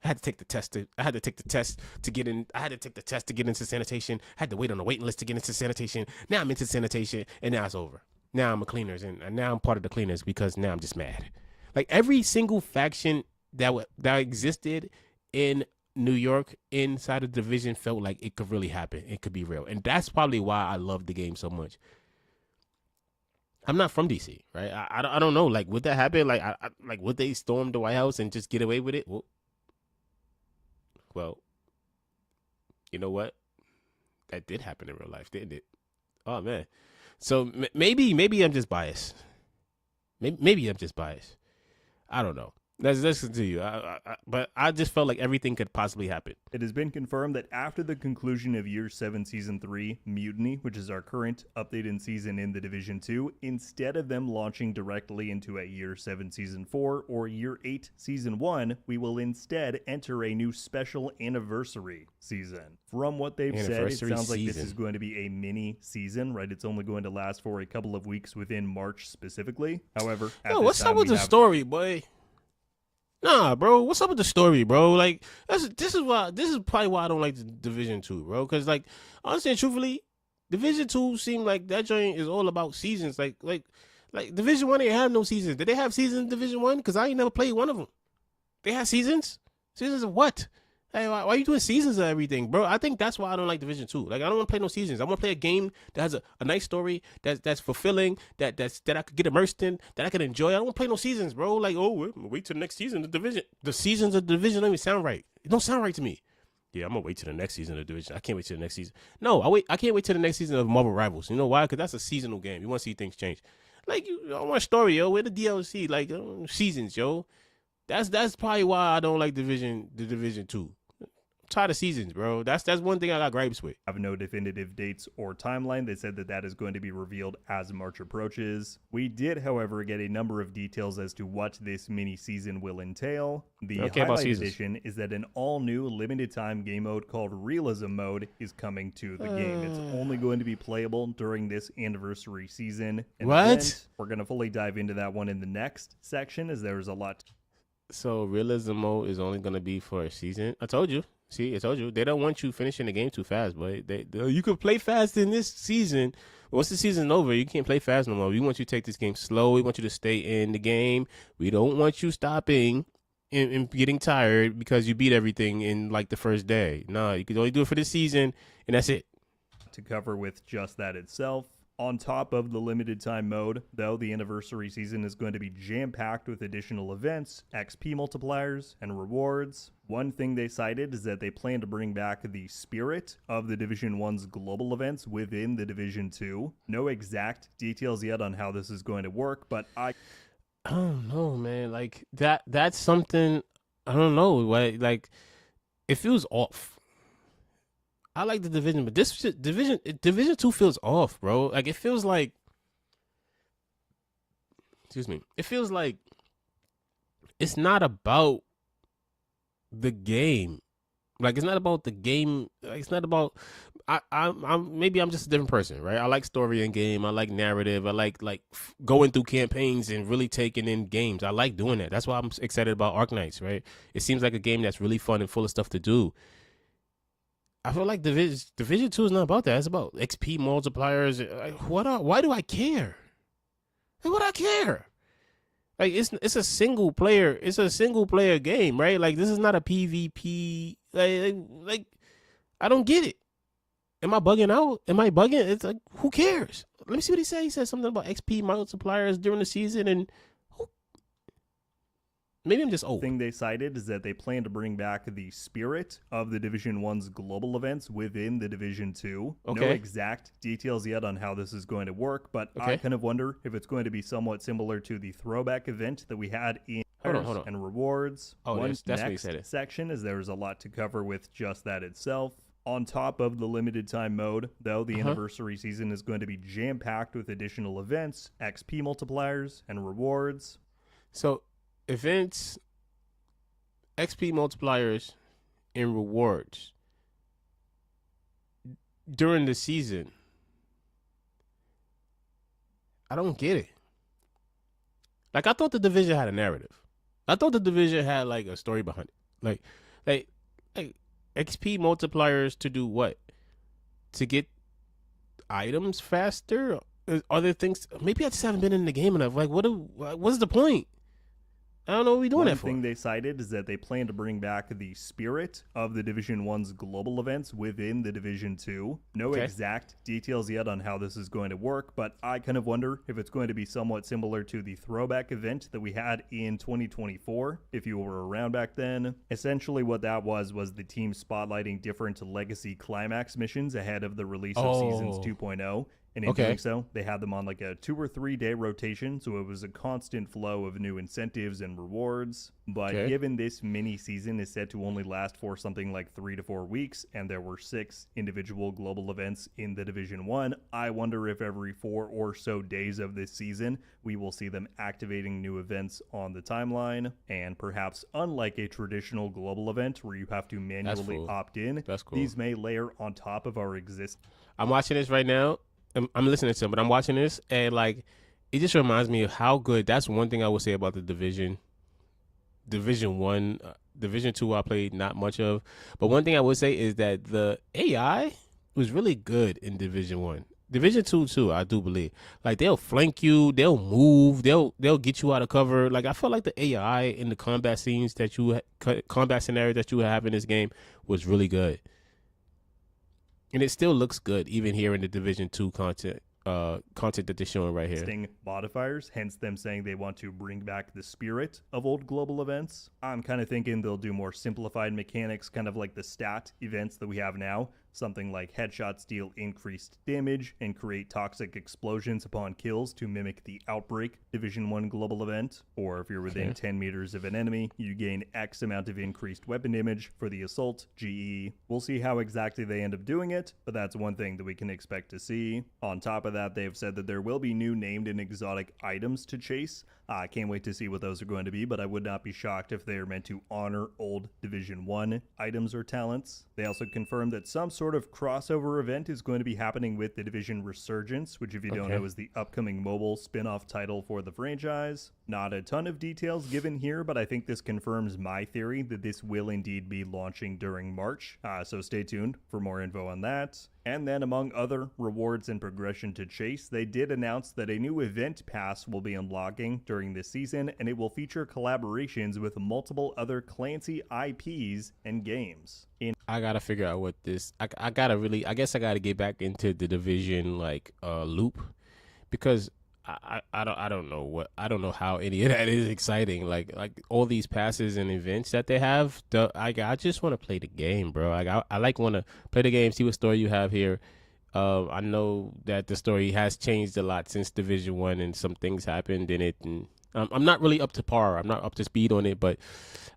[SPEAKER 1] I had to take the test to get in. I had to take the test to get into sanitation. I had to wait on the waiting list to get into sanitation. Now I'm into sanitation, and now it's over. Now I'm a cleaners, and now I'm part of the cleaners because now I'm just mad. Like, every single faction that existed in New York inside of the division felt like it could really happen. It could be real. And that's probably why I love the game so much. I'm not from DC, right? I don't know. Like, would that happen? Like, like, would they storm the White House and just get away with it? Well, you know what? That did happen in real life, didn't it? Oh, man. So maybe I'm just biased. Maybe I'm just biased. I don't know. Let's continue. But I just felt like everything could possibly happen.
[SPEAKER 3] It has been confirmed that after the conclusion of Year 7 Season 3, Mutiny, which is our current updated season in the Division 2, instead of them launching directly into a Year 7 Season 4 or Year 8 Season 1, we will instead enter a new special anniversary season. From what they've said, it sounds like this is going to be a mini season, right? It's only going to last for a couple of weeks within March specifically. However,
[SPEAKER 1] what's up with the story, boy? Nah, bro. What's up with the story, bro? Like, this is probably why I don't like the Division 2, bro. Because, like, honestly and truthfully, Division 2 seemed like that joint is all about seasons. Like Division 1 ain't have no seasons. Did they have seasons in Division 1? Because I ain't never played one of them. They have seasons? Seasons of what? Hey, why are you doing seasons of everything, bro? I think that's why I don't like Division 2. Like, I don't want to play no seasons. I want to play a game that has a nice story, that's fulfilling, that I could get immersed in, that I could enjoy. I don't want to play no seasons, bro. Like, wait till the next season of the Division. The seasons of the Division don't even sound right. It don't sound right to me. Yeah, I'm going to wait till the next season of the Division. I can't wait till the next season. No, I can't wait till the next season of Marvel Rivals. You know why? Because that's a seasonal game. You want to see things change. Like, I want a story, yo. Where the DLC? Like, seasons, yo. That's probably why I don't like the Division 2. tired of seasons, bro. That's one thing I got gripes with.
[SPEAKER 3] Have no definitive dates or timeline. They said that that is going to be revealed as March approaches. We did, however, get a number of details as to what this mini season will entail. The highlight edition is that an all-new limited-time game mode called Realism Mode is coming to the game. It's only going to be playable during this anniversary season.
[SPEAKER 1] What?
[SPEAKER 3] We're going to fully dive into that one in the next section, as there's a lot.
[SPEAKER 1] So Realism Mode is only going to be for a season? I told you. See, I told you. They don't want you finishing the game too fast, but you could play fast in this season. Once the season's over, you can't play fast no more. We want you to take this game slow. We want you to stay in the game. We don't want you stopping and getting tired because you beat everything in like the first day. No, you can only do it for this season, and that's it.
[SPEAKER 3] To cover with just that itself. On top of the limited time mode, though, the anniversary season is going to be jam-packed with additional events, XP multipliers, and rewards. One thing they cited is that they plan to bring back the spirit of the Division 1's global events within the Division 2. No exact details yet on how this is going to work, but I
[SPEAKER 1] don't know, man. Like that's something, I don't know. Like it feels off. I like the division, but this division 2 feels off, bro. Like it feels like, excuse me, it feels like it's not about the game. Like it's not about the game. Like, it's not about. I'm maybe I'm just a different person, right? I like story and game. I like narrative. I like going through campaigns and really taking in games. I like doing that. That's why I'm excited about Arknights, right? It seems like a game that's really fun and full of stuff to do. I feel like Division 2 is not about that. It's about XP multipliers. Why do I care? Like, what do I care? Like it's a single player. It's a single player game, right? Like this is not a PvP. Like I don't get it. Am I bugging out? Am I bugging? It's like, who cares? Let me see what he said. He said something about XP multipliers during the season, and maybe I'm just old.
[SPEAKER 3] The thing they cited is that they plan to bring back the spirit of the Division 1's global events within the Division 2.
[SPEAKER 1] Okay.
[SPEAKER 3] No exact details yet on how this is going to work, but I kind of wonder if it's going to be somewhat similar to the throwback event that we had in
[SPEAKER 1] Hold on.
[SPEAKER 3] and rewards.
[SPEAKER 1] Oh, that's
[SPEAKER 3] next
[SPEAKER 1] what he said.
[SPEAKER 3] Section, as there's a lot to cover with just that itself. On top of the limited time mode, though, the anniversary season is going to be jam-packed with additional events, XP multipliers, and rewards.
[SPEAKER 1] So, events, XP multipliers, and rewards during the season. I don't get it. Like, I thought the division had a narrative. I thought the division had like a story behind it. Like XP multipliers to do what? To get items faster? Are there things? Maybe I just haven't been in the game enough. Like, what's the point? I don't know what we're doing that for.
[SPEAKER 3] One thing they cited is that they plan to bring back the spirit of the Division 1's global events within the Division 2. No exact details yet on how this is going to work, but I kind of wonder if it's going to be somewhat similar to the throwback event that we had in 2024, if you were around back then. Essentially what that was the team spotlighting different legacy climax missions ahead of the release of Seasons 2.0. And in doing so, they had them on like a 2 or 3 day rotation, so it was a constant flow of new incentives and rewards. But given this mini season is set to only last for something like 3 to 4 weeks, and there were 6 individual global events in the Division 1, I wonder if every 4 or so days of this season, we will see them activating new events on the timeline. And perhaps unlike a traditional global event where you have to manually opt in, these may layer on top of our existing.
[SPEAKER 1] I'm watching this right now. I'm listening to him, but I'm watching this, and like, it just reminds me of how good. That's one thing I would say about the Division 1, Division 2. I played not much of, but one thing I would say is that the AI was really good in Division 1. Division 2 too, I do believe. Like, they'll flank you, they'll move, they'll get you out of cover. Like, I felt like the AI in the combat scenes combat scenario that you have in this game was really good. And it still looks good, even here in the Division 2 content that they're showing right here.
[SPEAKER 3] Modifiers, hence them saying they want to bring back the spirit of old global events. I'm kind of thinking they'll do more simplified mechanics, kind of like the stat events that we have now, Something like headshots deal increased damage and create toxic explosions upon kills to mimic the Outbreak Division 1 global event. Or if you're within 10 meters of an enemy, you gain X amount of increased weapon damage for the Assault GE. We'll see how exactly they end up doing it, but that's one thing that we can expect to see. On top of that, they've said that there will be new named and exotic items to chase. I can't wait to see what those are going to be, but I would not be shocked if they are meant to honor old Division 1 items or talents. They also confirmed that some sort of crossover event is going to be happening with the Division Resurgence, which if you don't know is the upcoming mobile spin-off title for the franchise. Not a ton of details given here, but I think this confirms my theory that this will indeed be launching during March, so stay tuned for more info on that. And then among other rewards and progression to chase, they did announce that a new event pass will be unlocking during this season, and it will feature collaborations with multiple other Clancy IPs and games.
[SPEAKER 1] I gotta figure out what this. I guess I gotta get back into the Division loop, because I don't know how any of that is exciting. Like all these passes and events that they have. I just want to play the game, bro. Like I want to play the game, see what story you have here. I know that the story has changed a lot since Division 1, and some things happened in it, and I'm not really up to par. I'm not up to speed on it, but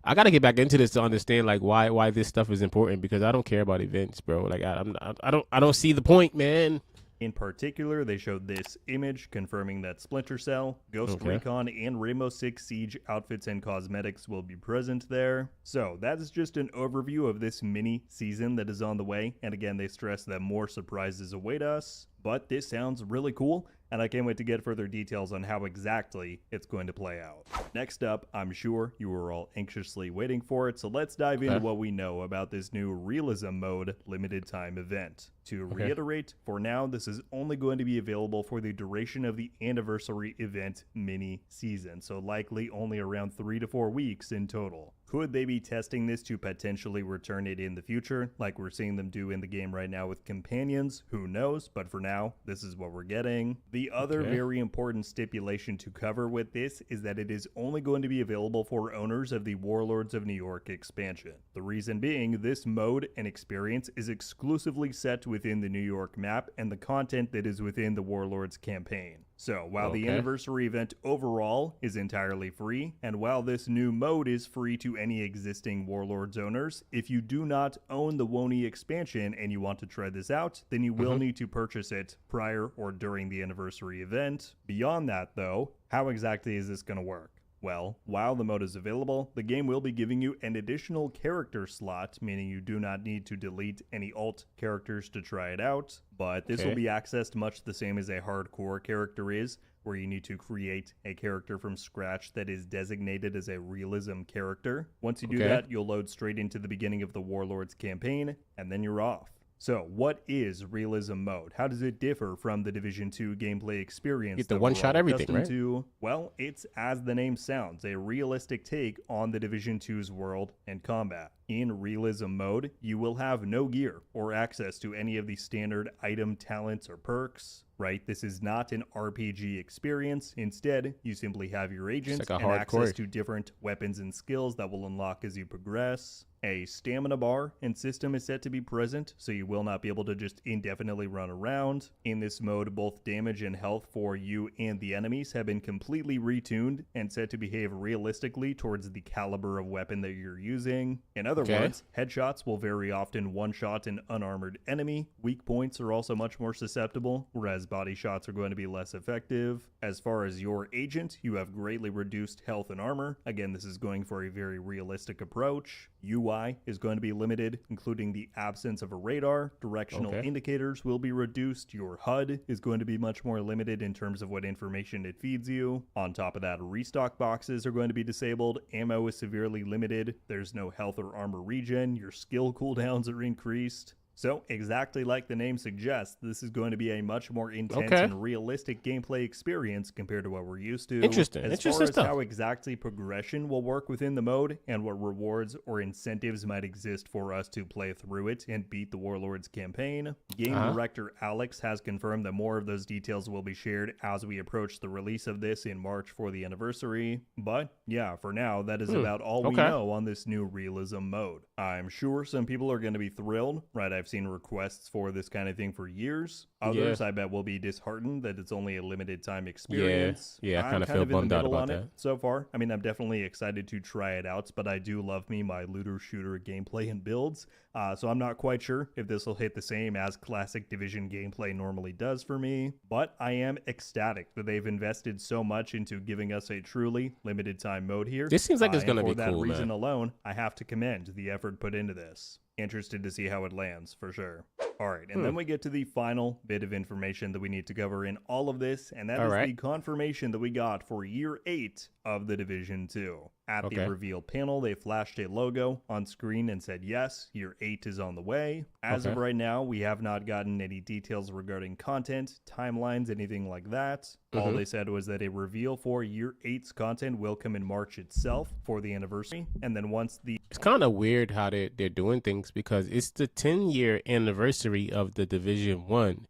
[SPEAKER 1] I gotta get back into this to understand like why this stuff is important, because I don't care about events, bro. Like I don't see the point, man.
[SPEAKER 3] In particular, they showed this image confirming that Splinter Cell, Ghost Recon, and Rainbow Six Siege outfits and cosmetics will be present there. So that is just an overview of this mini season that is on the way. And again, they stress that more surprises await us. But this sounds really cool, and I can't wait to get further details on how exactly it's going to play out. Next up, I'm sure you are all anxiously waiting for it, so let's dive into what we know about this new Realism Mode limited time event. To reiterate, for now, this is only going to be available for the duration of the anniversary event mini season, so likely only around 3 to 4 weeks in total. Could they be testing this to potentially return it in the future, like we're seeing them do in the game right now with companions? Who knows, but for now, this is what we're getting. The other very important stipulation to cover with this is that it is only going to be available for owners of the Warlords of New York expansion. The reason being, this mode and experience is exclusively set within the New York map and the content that is within the Warlords campaign. So, while the anniversary event overall is entirely free, and while this new mode is free to any existing Warlords owners, if you do not own the WONI expansion and you want to try this out, then you will need to purchase it prior or during the anniversary event. Beyond that, though, how exactly is this going to work? Well, while the mode is available, the game will be giving you an additional character slot, meaning you do not need to delete any alt characters to try it out, but this will be accessed much the same as a hardcore character is, where you need to create a character from scratch that is designated as a realism character. Once you do that, you'll load straight into the beginning of the Warlords campaign, and then you're off. So, what is Realism Mode? How does it differ from the Division 2 gameplay experience?
[SPEAKER 1] Get the one-shot everything, right?
[SPEAKER 3] Well, it's, as the name sounds, a realistic take on the Division 2's world and combat. In Realism Mode, you will have no gear or access to any of the standard item, talents, or perks. Right? This is not an RPG experience. Instead, you simply have your agents and access to different weapons and skills that will unlock as you progress. A stamina bar and system is set to be present, so you will not be able to just indefinitely run around. In this mode, both damage and health for you and the enemies have been completely retuned and set to behave realistically towards the caliber of weapon that you're using. In other words, headshots will very often one-shot an unarmored enemy. Weak points are also much more susceptible, whereas body shots are going to be less effective. As far as your agent, you have greatly reduced health and armor. Again, this is going for a very realistic approach. UI is going to be limited, including the absence of a radar. Directional indicators will be reduced. Your HUD is going to be much more limited in terms of what information it feeds you. On top of that, restock boxes are going to be disabled. Ammo is severely limited. There's no health or armor regen. Your skill cooldowns are increased. So, exactly like the name suggests, this is going to be a much more intense and realistic gameplay experience compared to what we're used to.
[SPEAKER 1] Interesting.
[SPEAKER 3] As far as how exactly progression will work within the mode and what rewards or incentives might exist for us to play through it and beat the Warlords campaign, game director Alex has confirmed that more of those details will be shared as we approach the release of this in March for the anniversary. But yeah, for now, that is about all we know on this new realism mode. I'm sure some people are going to be thrilled, right? I've I've seen requests for this kind of thing for years. Others, I bet, will be disheartened that it's only a limited time experience.
[SPEAKER 1] Yeah, I kind of feel bummed out about that.
[SPEAKER 3] So far, I mean, I'm definitely excited to try it out, but I do love me my looter shooter gameplay and builds. So I'm not quite sure if this will hit the same as classic Division gameplay normally does for me, but I am ecstatic that they've invested so much into giving us a truly limited time mode here.
[SPEAKER 1] This seems like it's going to be cool,
[SPEAKER 3] man. For that reason alone, I have to commend the effort put into this. Interested to see how it lands, for sure. All right, and then we get to the final bit of information that we need to cover in all of this, and that is the confirmation that we got for Year 8 of The Division 2. At the reveal panel, they flashed a logo on screen and said, yes, Year 8 is on the way. As of right now, we have not gotten any details regarding content, timelines, anything like that. All they said was that a reveal for Year 8's content will come in March itself for the anniversary, and then once the...
[SPEAKER 1] It's kind of weird how they're doing things because it's the 10-year anniversary of the Division 1.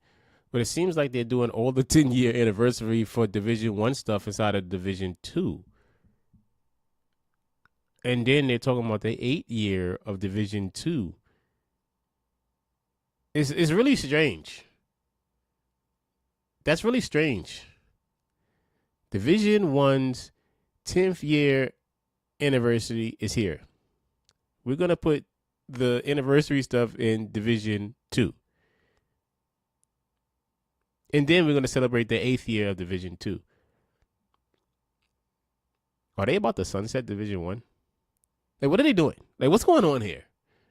[SPEAKER 1] But it seems like they're doing all the 10-year anniversary for Division 1 stuff inside of Division 2. And then they're talking about the 8-year of Division 2. It's really strange. That's really strange. Division 1's 10th year anniversary is here. We're going to put the anniversary stuff in Division 2. And then we're going to celebrate the 8th year of Division 2. Are they about to sunset Division 1? Like, what are they doing? Like, what's going on here?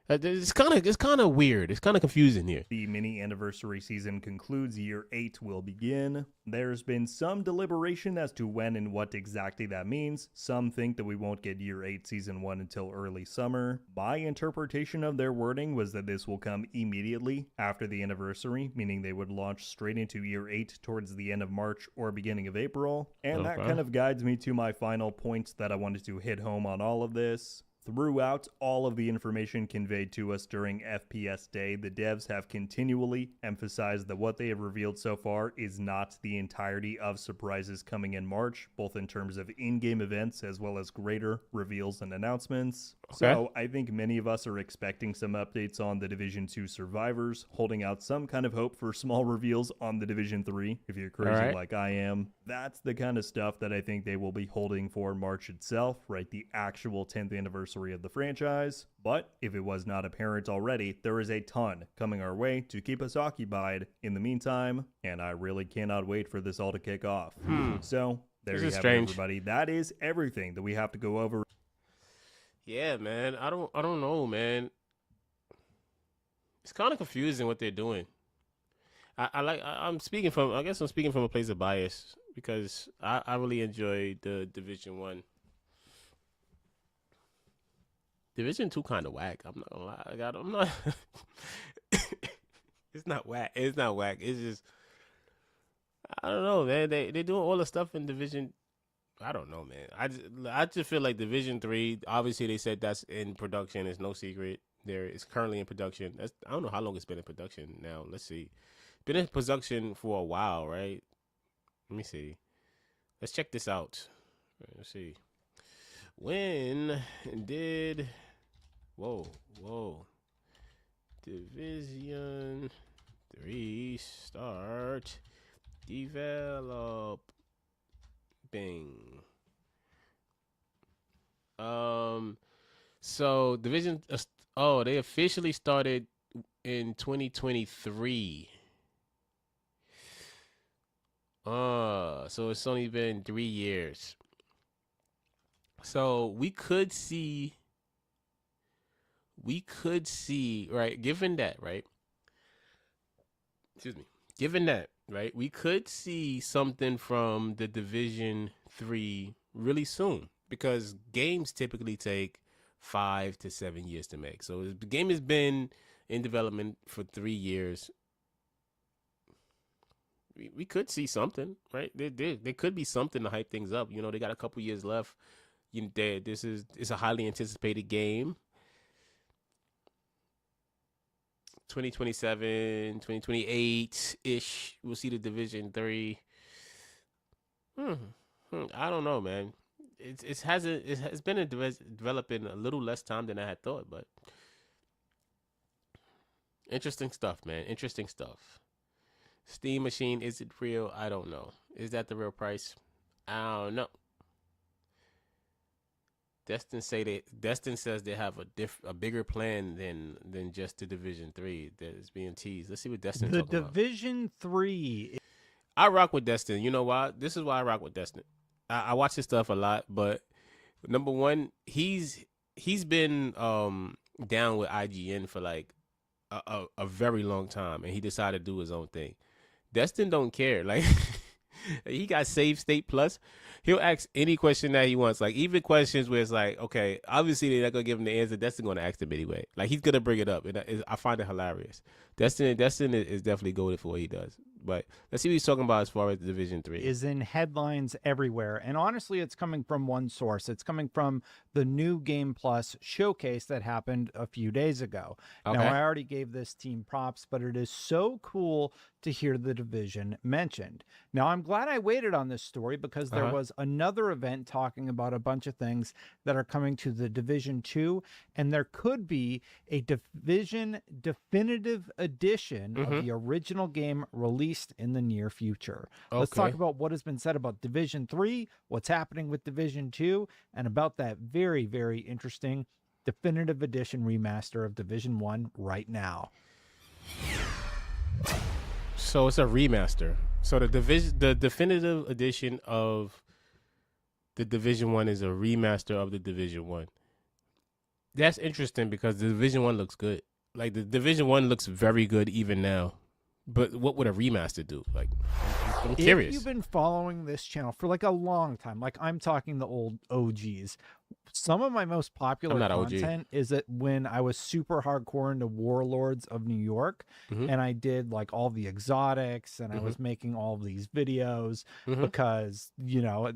[SPEAKER 1] It's kind of weird. It's kind of confusing here.
[SPEAKER 3] The mini anniversary season concludes. Year 8 will begin. There's been some deliberation as to when and what exactly that means. Some think that we won't get Year 8 Season 1 until early summer. My interpretation of their wording was that this will come immediately after the anniversary, meaning they would launch straight into Year 8 towards the end of March or beginning of April. And that kind of guides me to my final points that I wanted to hit home on all of this. Throughout all of the information conveyed to us during FPS Day, the devs have continually emphasized that what they have revealed so far is not the entirety of surprises coming in March, both in terms of in-game events as well as greater reveals and announcements. So I think many of us are expecting some updates on the Division 2 survivors, holding out some kind of hope for small reveals on the Division 3, if you're crazy like I am. That's the kind of stuff that I think they will be holding for March itself, right? The actual 10th anniversary of the franchise. But if it was not apparent already, there is a ton coming our way to keep us occupied in the meantime, and I really cannot wait for this all to kick off. So there you have it, everybody. That is everything that we have to go over.
[SPEAKER 1] Yeah, man. I don't know, man. It's kind of confusing what they're doing. I'm speaking from a place of bias because I really enjoyed the Division 1. Division 2 kind of whack. I'm not gonna lie. I'm not. It's not whack. It's not whack. It's just, I don't know, man. They doing all the stuff in Division. I don't know, man. I just feel like Division 3. Obviously, they said that's in production. It's no secret. It's currently in production. I don't know how long it's been in production now. Let's see. Been in production for a while, right? Let me see. Let's check this out. Let's see. When did... Whoa. Division 3 start developing. So Division... they officially started in 2023. So it's only been 3 years. So we could see, right, given that, right? Excuse me. Given that, right, we could see something from the Division 3 really soon because games typically take 5 to 7 years to make. So the game has been in development for 3 years. We could see something, right? There could be something to hype things up. You know, they got a couple years left. It's a highly anticipated game. 2027, 2028-ish, we'll see the Division 3. I don't know, man. It has been developing a little less time than I had thought, but Interesting stuff, man. Interesting stuff. Steam Machine, is it real? I don't know. Is that the real price? I don't know. Destin says they have a bigger plan than just the Division 3 that is being teased. Let's see what Destin
[SPEAKER 4] the
[SPEAKER 1] talking about.
[SPEAKER 4] Division 3.
[SPEAKER 1] I rock with Destin. You know why? This is why I rock with Destin. I watch his stuff a lot, but number one, he's been down with IGN for like a very long time, and he decided to do his own thing. Destin don't care. Like he got Save State Plus. He'll ask any question that he wants. Like even questions where it's like, okay, obviously they're not gonna give him the answer. Destin gonna ask him anyway. Like he's gonna bring it up, and I find it hilarious. Destin is definitely goated for what he does. But let's see what he's talking about as far as Division 3.
[SPEAKER 4] Is in headlines everywhere. And honestly, it's coming from one source. It's coming from the New Game Plus showcase that happened a few days ago.
[SPEAKER 1] Okay.
[SPEAKER 4] Now, I already gave this team props, but it is so cool to hear the division mentioned. Now, I'm glad I waited on this story because there was another event talking about a bunch of things that are coming to the Division 2, and there could be a Division Definitive Edition of the original game released in the near future. Let's talk about what has been said about Division 3, what's happening with Division 2, and about that very, very interesting Definitive Edition remaster of Division 1 right now.
[SPEAKER 1] So it's a remaster. So the definitive edition of the Division 1 is a remaster of the Division 1. That's interesting because the Division 1 looks good. Like the Division 1 looks very good even now. But what would a remaster do? Like I'm curious.
[SPEAKER 4] If you've been following this channel for like a long time, like I'm talking the old OGs, some of my most popular content is that when I was super hardcore into Warlords of New York, and I did like all the exotics, and I was making all of these videos because, you know,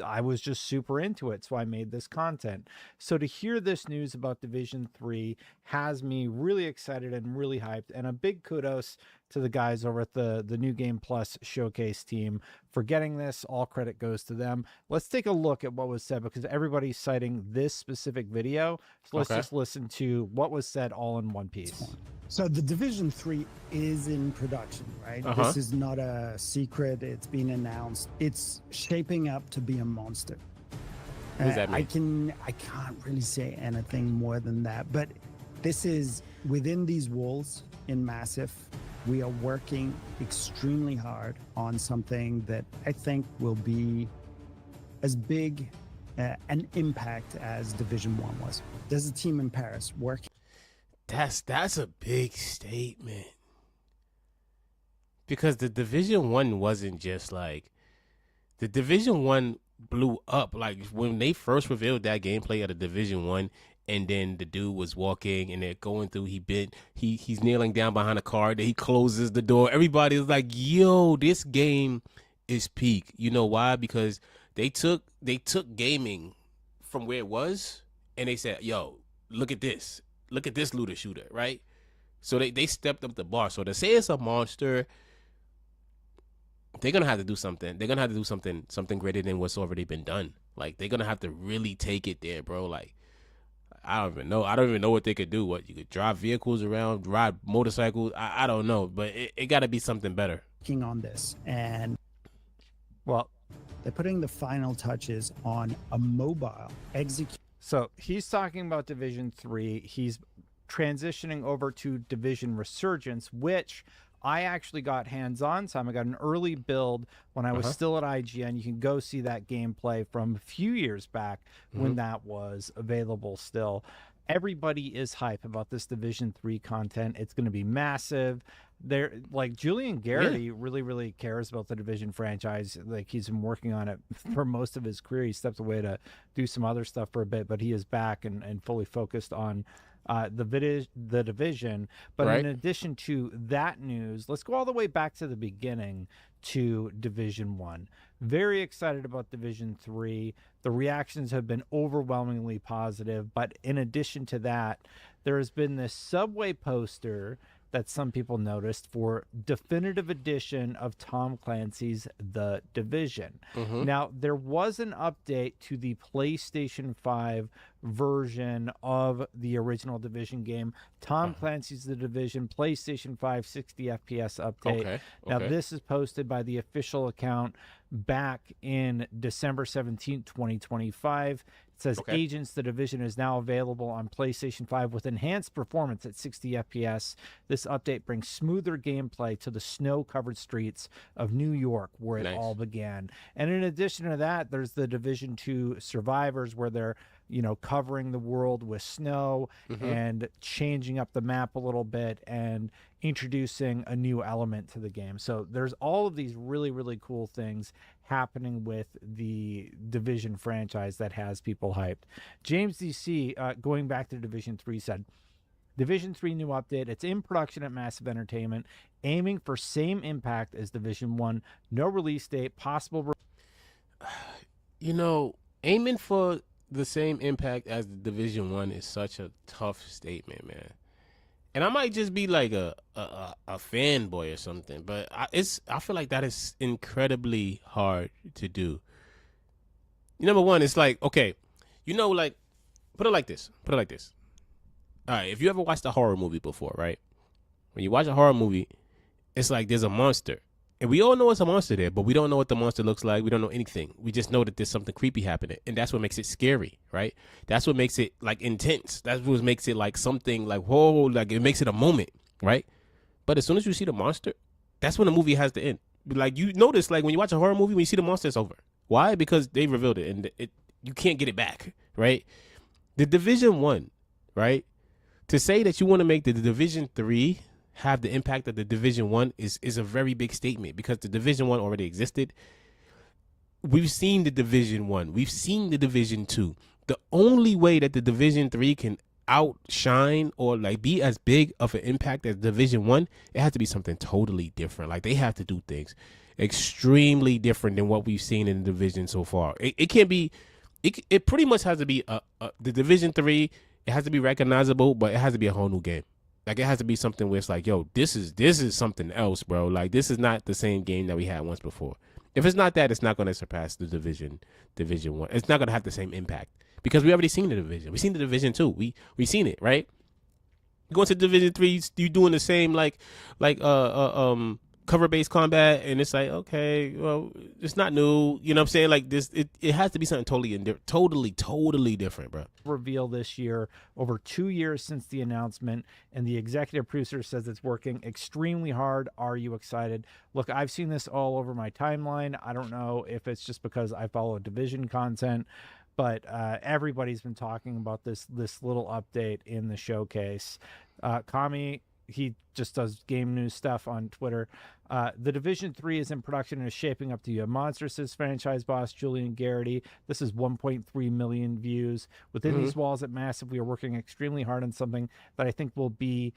[SPEAKER 4] I was just super into it. So I made this content. So to hear this news about Division 3 has me really excited and really hyped. And a big kudos to the guys over at the New Game Plus showcase team for getting this. All credit goes to them. Let's take a look at what was said because everybody's citing this specific video. So let's just listen to what was said all in one piece.
[SPEAKER 5] So the Division 3 is in production, right? This is not a secret. It's been announced. It's shaping up to be a monster.
[SPEAKER 1] What does that mean?
[SPEAKER 5] I can't really say anything more than that, but this is within these walls in Massive. We are working extremely hard on something that I think will be as big an impact as Division 1 was. There's a team in Paris working.
[SPEAKER 1] That's a big statement. Because the Division 1 wasn't just like the Division 1 blew up. Like when they first revealed that gameplay of the Division 1, and then the dude was walking and they're going through, he's kneeling down behind a car, then he closes the door. Everybody's like, yo, this game is peak. You know why? Because they took gaming from where it was and they said, yo, look at this looter shooter, right? So they stepped up the bar. So to say it's a monster, they're gonna have to do something. They're gonna have to do something greater than what's already been done. Like they're gonna have to really take it there, bro. Like I don't even know what they could do. What, you could drive vehicles around, ride motorcycles. I don't know, but it got to be something better.
[SPEAKER 5] Working on this, and
[SPEAKER 4] well,
[SPEAKER 5] they're putting the final touches on a mobile execute.
[SPEAKER 4] So he's talking about Division 3. He's transitioning over to Division Resurgence, which I actually got hands-on time. I got an early build when I was still at IGN. You can go see that gameplay from a few years back when that was available still. Everybody is hype about this Division 3 content. It's going to be massive. They're like Julian Garrity really, really cares about the Division franchise. Like he's been working on it for most of his career. He stepped away to do some other stuff for a bit, but he is back and fully focused on the division. But in addition to that news, let's go all the way back to the beginning to Division 1. Very excited about Division 3. The reactions have been overwhelmingly positive, but in addition to that, there has been this Subway poster that some people noticed for definitive edition of Tom Clancy's The Division. Now, there was an update to the PlayStation 5 version of the original Division game. Tom Clancy's The Division, PlayStation 5 60 FPS update.
[SPEAKER 1] Okay.
[SPEAKER 4] Now, this is posted by the official account back in December 17th, 2025. It says, Agents, The Division is now available on PlayStation 5 with enhanced performance at 60 FPS. This update brings smoother gameplay to the snow-covered streets of New York, where it all began. And in addition to that, there's the Division 2 Survivors, where they're, you know, covering the world with snow and changing up the map a little bit and introducing a new element to the game. So there's all of these really, really cool things happening with the Division franchise that has people hyped. James DC, going back to Division 3, said, Division 3 new update. It's in production at Massive Entertainment, aiming for same impact as Division 1. No release date, possible.
[SPEAKER 1] You know, aiming for the same impact as the Division 1 is such a tough statement, man. And I might just be like a fanboy or something, but I feel like that is incredibly hard to do. Number one, it's like, okay, you know, like, put it like this. All right, if you ever watched a horror movie before, right? When you watch a horror movie, it's like there's a monster. And we all know it's a monster there, but we don't know what the monster looks like. We don't know anything. We just know that there's something creepy happening. And that's what makes it scary, right? That's what makes it, like, intense. That's what makes it, like, something, like, whoa, like, it makes it a moment, right? But as soon as you see the monster, that's when the movie has to end. Like, you notice, like, when you watch a horror movie, when you see the monster, it's over. Why? Because they revealed it, and you can't get it back, right? The Division 1, right? To say that you want to make the Division 3 have the impact of the Division 1 is a very big statement, because the Division 1 already existed. We've seen the Division 1. We've seen the Division 2. The only way that the Division 3 can outshine or, like, be as big of an impact as Division 1, it has to be something totally different. Like, they have to do things extremely different than what we've seen in the Division so far. It can't be, it pretty much has to be the Division 3. It has to be recognizable, but it has to be a whole new game. Like, it has to be something where it's like, yo, this is something else, bro. Like, this is not the same game that we had once before. If it's not that, it's not going to surpass the Division 1. It's not going to have the same impact, because we already seen the Division. We seen the Division 2. We seen it, right? Going to Division 3, you doing the same like cover-based combat, and it's like, okay, well, it's not new. You know what I'm saying? Like, this, it has to be something totally different, bro.
[SPEAKER 4] Reveal this year, over 2 years since the announcement, and the executive producer says it's working extremely hard. Are you excited? Look, I've seen this all over my timeline. I don't know if it's just because I follow Division content, but everybody's been talking about this little update in the showcase. Kami, he just does game news stuff on Twitter. The Division 3 is in production and is shaping up to be a monster, says franchise boss Julian Garrity. This is 1.3 million views. Within these walls at Massive, we are working extremely hard on something that I think will be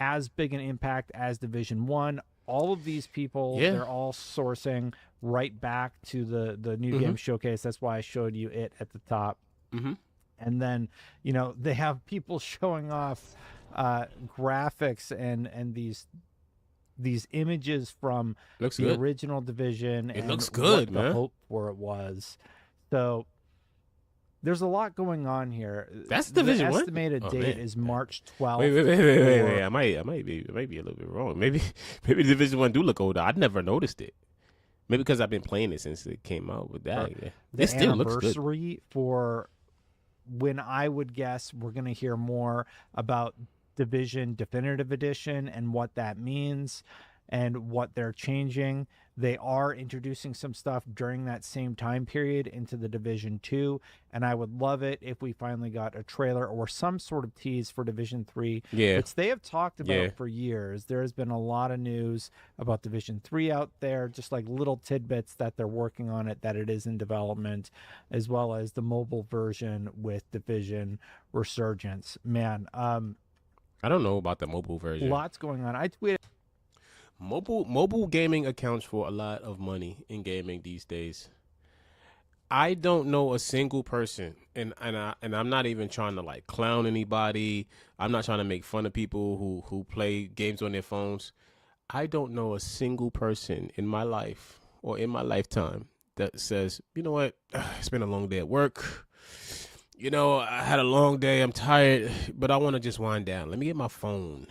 [SPEAKER 4] as big an impact as Division 1. All of these people, they're all sourcing right back to the new game showcase. That's why I showed you it at the top. And then, you know, they have people showing off graphics and these images from the original Division.
[SPEAKER 1] It
[SPEAKER 4] and
[SPEAKER 1] looks good,
[SPEAKER 4] what
[SPEAKER 1] man.
[SPEAKER 4] the hope for it was. So there's a lot going on here.
[SPEAKER 1] That's Division 1?
[SPEAKER 4] The estimated date is March 12th.
[SPEAKER 1] Wait. I might be a little bit wrong. Maybe Division 1 do look older. I'd never noticed it. Maybe because I've been playing it since it came out. With that,
[SPEAKER 4] the
[SPEAKER 1] it still looks good.
[SPEAKER 4] Anniversary for when I would guess we're going to hear more about Division Definitive Edition and what that means and what they're changing. They are introducing some stuff during that same time period into the Division 2, and I would love it if we finally got a trailer or some sort of tease for Division 3, which they have talked about for years. There has been a lot of news about Division 3 out there, just like little tidbits that they're working on it, that it is in development, as well as the mobile version with Division Resurgence. Man,
[SPEAKER 1] I don't know about the mobile version.
[SPEAKER 4] Lots going on. I tweeted.
[SPEAKER 1] Mobile gaming accounts for a lot of money in gaming these days. I don't know a single person, and I'm not even trying to like clown anybody. I'm not trying to make fun of people who play games on their phones. I don't know a single person in my life or in my lifetime that says, you know what, it's been a long day at work. You know, I had a long day. I'm tired, but I want to just wind down. Let me get my phone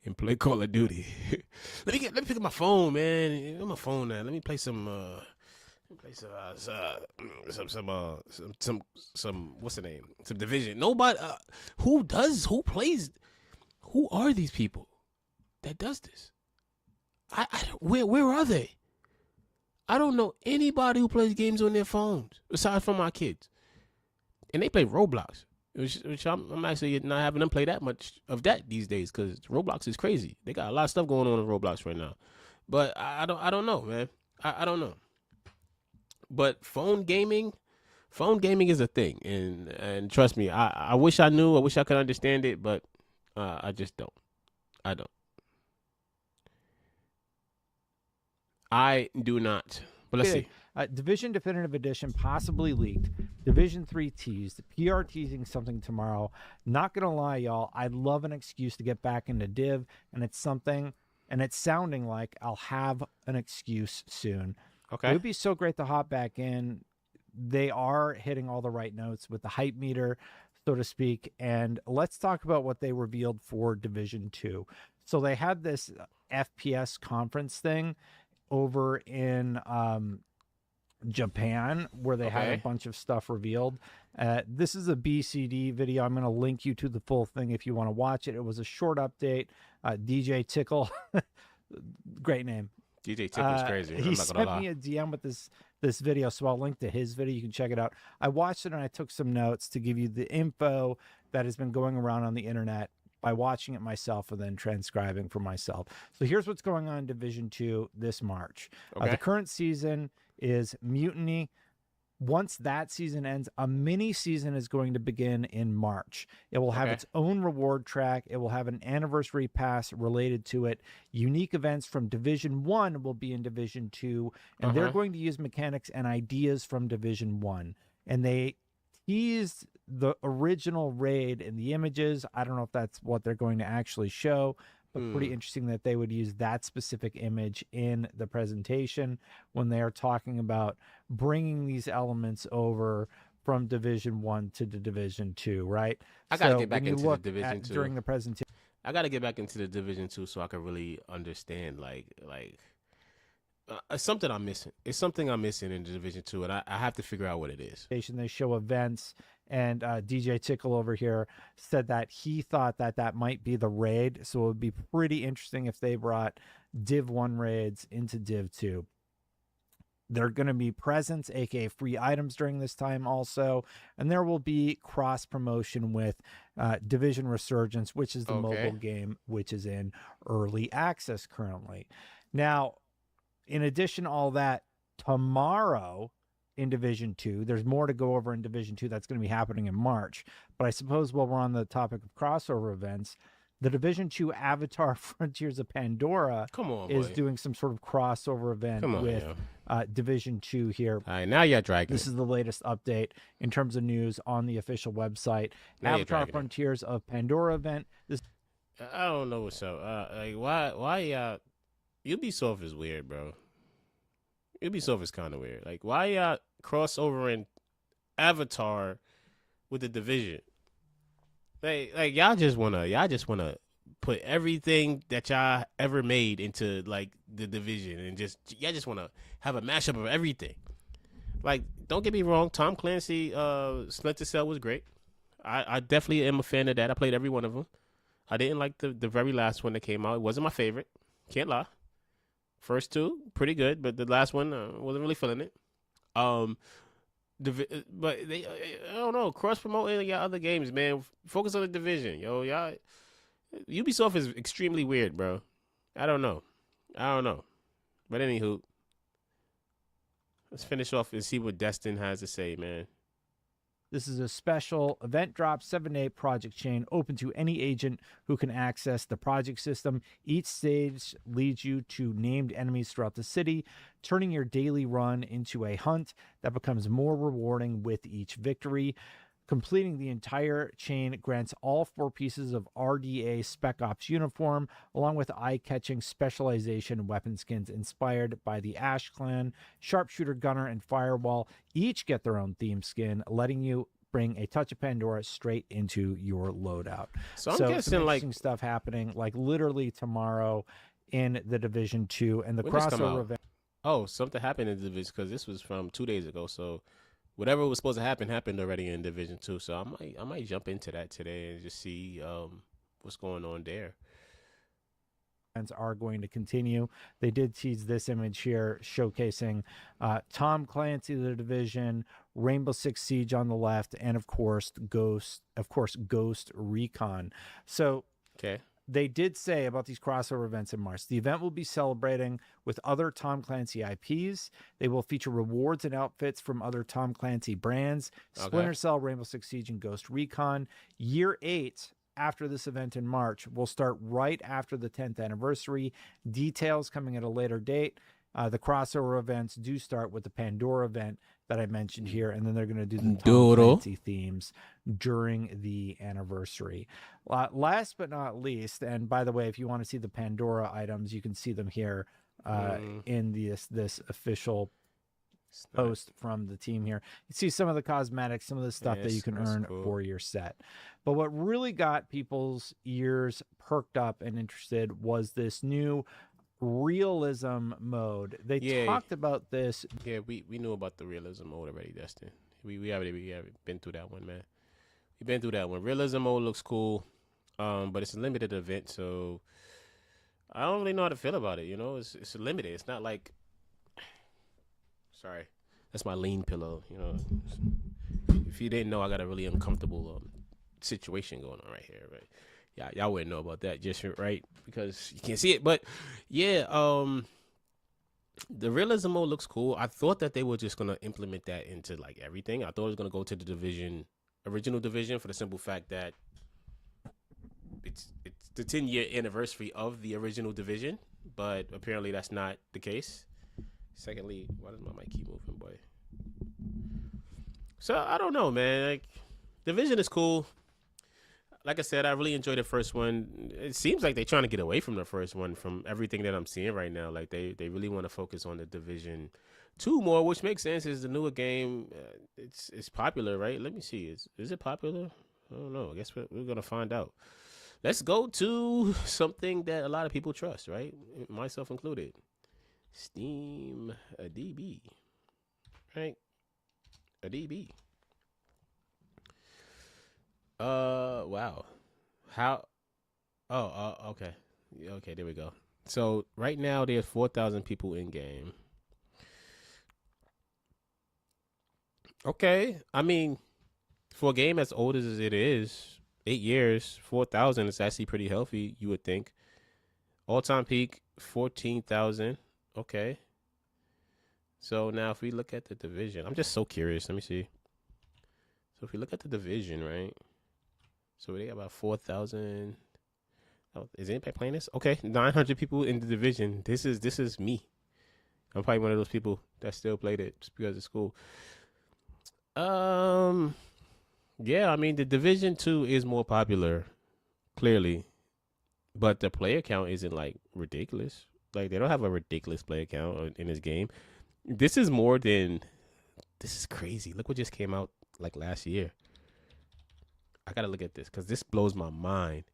[SPEAKER 1] and play Call of Duty. let me pick up my phone, man. Get my phone now. Let me play some. Some what's the name? Some Division. Nobody. Who plays? Who are these people that does this? Where are they? I don't know anybody who plays games on their phones aside from my kids. And they play Roblox, which I'm actually not having them play that much of that these days because Roblox is crazy. They got a lot of stuff going on in Roblox right now. But I don't know, man. I don't know. But phone gaming is a thing, and trust me, I wish I knew. I wish I could understand it, but I just don't. I don't. I do not. But let's see.
[SPEAKER 4] Division Definitive Edition possibly leaked. Division 3 teased. PR teasing something tomorrow. Not going to lie, y'all. I'd love an excuse to get back into Div, and it's sounding like I'll have an excuse soon.
[SPEAKER 1] Okay.
[SPEAKER 4] It would be so great to hop back in. They are hitting all the right notes with the hype meter, so to speak. And let's talk about what they revealed for Division 2. So they had this FPS conference thing over in Japan where they had a bunch of stuff revealed. This is a BCD video. I'm going to link you to the full thing if you want to watch it. It was a short update. DJ Tickle, great name.
[SPEAKER 1] DJ Tickle's crazy.
[SPEAKER 4] He sent me a DM with this video, so I'll link to his video. You can check it out. I watched it and I took some notes to give you the info that has been going around on the internet by watching it myself and then transcribing for myself. So here's what's going on in Division 2 this March. The current season is Mutiny. Once that season ends, a mini season is going to begin in March. It will have its own reward track. It will have an anniversary pass related to it. Unique events from Division 1 will be in Division 2, and they're going to use mechanics and ideas from Division 1. And they teased the original raid in the images. I don't know if that's what they're going to actually show, but pretty interesting that they would use that specific image in the presentation when they are talking about bringing these elements over from Division 1 to the Division 2, right?
[SPEAKER 1] I got to get back into the Division 2.
[SPEAKER 4] During the presentation.
[SPEAKER 1] I got to get back into the Division 2 so I can really understand, something I'm missing. It's something I'm missing in Division 2, and I have to figure out what it is.
[SPEAKER 4] They show events, and DJ Tickle over here said that he thought that might be the raid, so it would be pretty interesting if they brought Div 1 raids into Div 2. There are going to be presents, aka free items during this time also, and there will be cross-promotion with Division Resurgence, which is the mobile game, which is in early access currently. Now, in addition to all that, tomorrow in Division 2, there's more to go over in Division 2 that's going to be happening in March. But I suppose while we're on the topic of crossover events, the Division 2 Avatar Frontiers of Pandora is doing some sort of crossover event with Division 2 here.
[SPEAKER 1] All right, now you're dragging.
[SPEAKER 4] This is the latest update in terms of news on the official website. Now Avatar Frontiers of Pandora event.
[SPEAKER 1] I don't know what's up. Why Ubisoft is weird, bro. Ubisoft is kind of weird. Like, why y'all crossover in Avatar with the Division? Like y'all just wanna put everything that y'all ever made into like the Division, and y'all just wanna have a mashup of everything. Like, don't get me wrong, Tom Clancy, Splinter Cell was great. I definitely am a fan of that. I played every one of them. I didn't like the very last one that came out. It wasn't my favorite. Can't lie. First two, pretty good, but the last one, wasn't really feeling it. But they, I don't know, cross promoting your other games, man. Focus on the Division, yo. Y'all, Ubisoft is extremely weird, bro. I don't know. But anywho, let's finish off and see what Destin has to say, man.
[SPEAKER 4] This is a special event drop 7-day project chain open to any agent who can access the project system. Each stage leads you to named enemies throughout the city, turning your daily run into a hunt that becomes more rewarding with each victory. Completing the entire chain grants all 4 pieces of RDA Spec Ops uniform, along with eye-catching specialization weapon skins inspired by the Ash Clan. Sharpshooter, Gunner, and Firewall each get their own theme skin, letting you bring a touch of Pandora straight into your loadout.
[SPEAKER 1] So I'm guessing
[SPEAKER 4] some
[SPEAKER 1] like
[SPEAKER 4] interesting stuff happening like literally tomorrow in the Division 2 and the
[SPEAKER 1] when this come
[SPEAKER 4] crossover
[SPEAKER 1] out?
[SPEAKER 4] event.
[SPEAKER 1] Oh, something happened in the division because this was from 2 days ago. So whatever was supposed to happen happened already in Division 2. So I might jump into that today and just see what's going on there.
[SPEAKER 4] Are going to continue. They did tease this image here showcasing Tom Clancy, The Division, Rainbow Six Siege on the left, and of course Ghost Recon. So
[SPEAKER 1] Okay.
[SPEAKER 4] they did say about these crossover events in March, the event will be celebrating with other Tom Clancy IPs. They will feature rewards and outfits from other Tom Clancy brands, Splinter Cell, Rainbow Six Siege, and Ghost Recon. Year 8 after this event in March will start right after the 10th anniversary. Details coming at a later date. The crossover events do start with the Pandora event that I mentioned here, and then they're going to do the Tom Clancy themes during the anniversary. Last but not least, and by the way, if you want to see the Pandora items, you can see them here in this official post from the team here. You see some of the cosmetics, some of the stuff that you can earn for your set. But what really got people's ears perked up and interested was this new realism mode. They talked about this.
[SPEAKER 1] Yeah, we knew about the realism mode already, Destin. We already been through that one, man. We've been through that one. Realism mode looks cool, but it's a limited event, so I don't really know how to feel about it. You know, it's limited. It's not like. Sorry, that's my lean pillow. You know, if you didn't know, I got a really uncomfortable situation going on right here, right? Yeah, y'all wouldn't know about that just right because you can't see it. But yeah, the realism mode looks cool. I thought that they were just gonna implement that into like everything. I thought it was gonna go to the original division, for the simple fact that it's the 10-year anniversary of the original division. But apparently that's not the case. Secondly, why does my mic keep moving, boy? So I don't know, man. Like, Division is cool. Like I said, I really enjoyed the first one. It seems like they're trying to get away from the first one from everything that I'm seeing right now. Like they really want to focus on the Division 2 more, which makes sense. Is the newer game. It's popular, right? Let me see. Is it popular? I don't know. I guess we're gonna find out. Let's go to something that a lot of people trust, right? Myself included. Steam DB, right? A DB. Wow. How? Oh, okay. Okay, there we go. So right now there's 4,000 people in game. Okay, I mean, for a game as old as it is, 8 years, 4,000 is actually pretty healthy, you would think. All-time peak, 14,000. Okay. So now if we look at the division, I'm just so curious. Let me see. So if we look at the division, right? So they got about 4,000. Oh, is anybody playing this? Okay, 900 people in the division. This is me. I'm probably one of those people that still played it just because it's cool. Yeah, I mean the Division 2 is more popular, clearly, but the player count isn't like ridiculous. Like they don't have a ridiculous player count in this game. This is crazy. Look what just came out like last year. I gotta look at this because this blows my mind.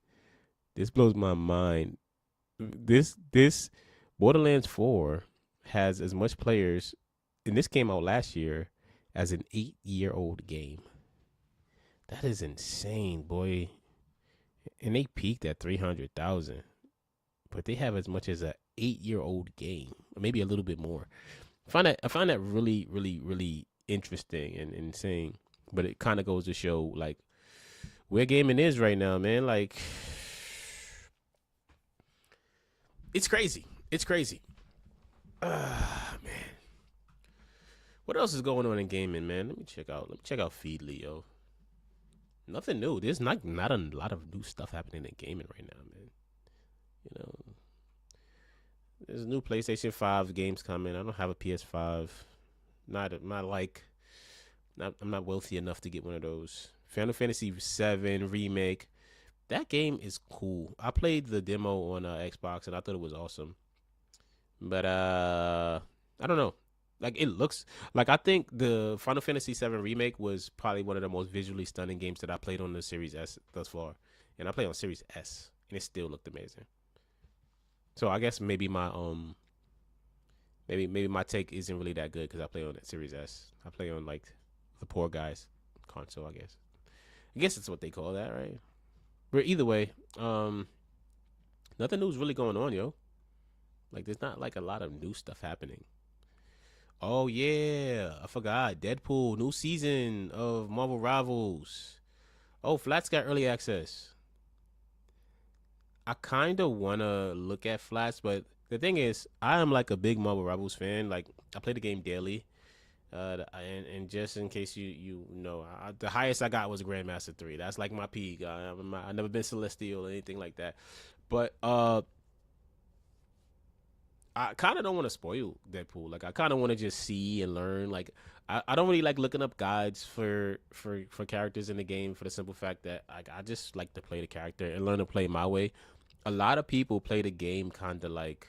[SPEAKER 1] This blows my mind. This Borderlands 4 has as much players, and this came out last year, as an 8-year-old game. That is insane, boy. And they peaked at 300,000, but they have as much as an 8-year-old game, or maybe a little bit more. I find that really, really, really interesting and insane. But it kind of goes to show like where gaming is right now, man. Like it's crazy. It's crazy. Man. What else is going on in gaming, man? Let me check out Feedly, yo. Nothing new. There's not a lot of new stuff happening in gaming right now, man. You know, there's new PlayStation 5 games coming. I don't have a PS5. I'm not wealthy enough to get one of those. Final Fantasy VII Remake. That game is cool. I played the demo on Xbox and I thought it was awesome. But I don't know. Like, it looks like, I think the Final Fantasy VII Remake was probably one of the most visually stunning games that I played on the Series S thus far. And I played on Series S and it still looked amazing. So I guess maybe my maybe my take isn't really that good because I play on that Series S. I play on like the poor guy's console, I guess. I guess that's what they call that, right? But either way, nothing new's really going on, yo. Like, there's not like a lot of new stuff happening. Oh yeah, I forgot. Deadpool, new season of Marvel Rivals. Oh, Flats got early access. I kind of want to look at Flats, but the thing is, I am like a big Marvel Rivals fan. Like, I play the game daily. And just in case you know, the highest I got was Grandmaster 3. That's like my peak. I've never been Celestial or anything like that. But I kind of don't want to spoil Deadpool. Like, I kind of want to just see and learn. Like, I don't really like looking up guides for characters in the game for the simple fact that I just like to play the character and learn to play my way. A lot of people play the game kind of like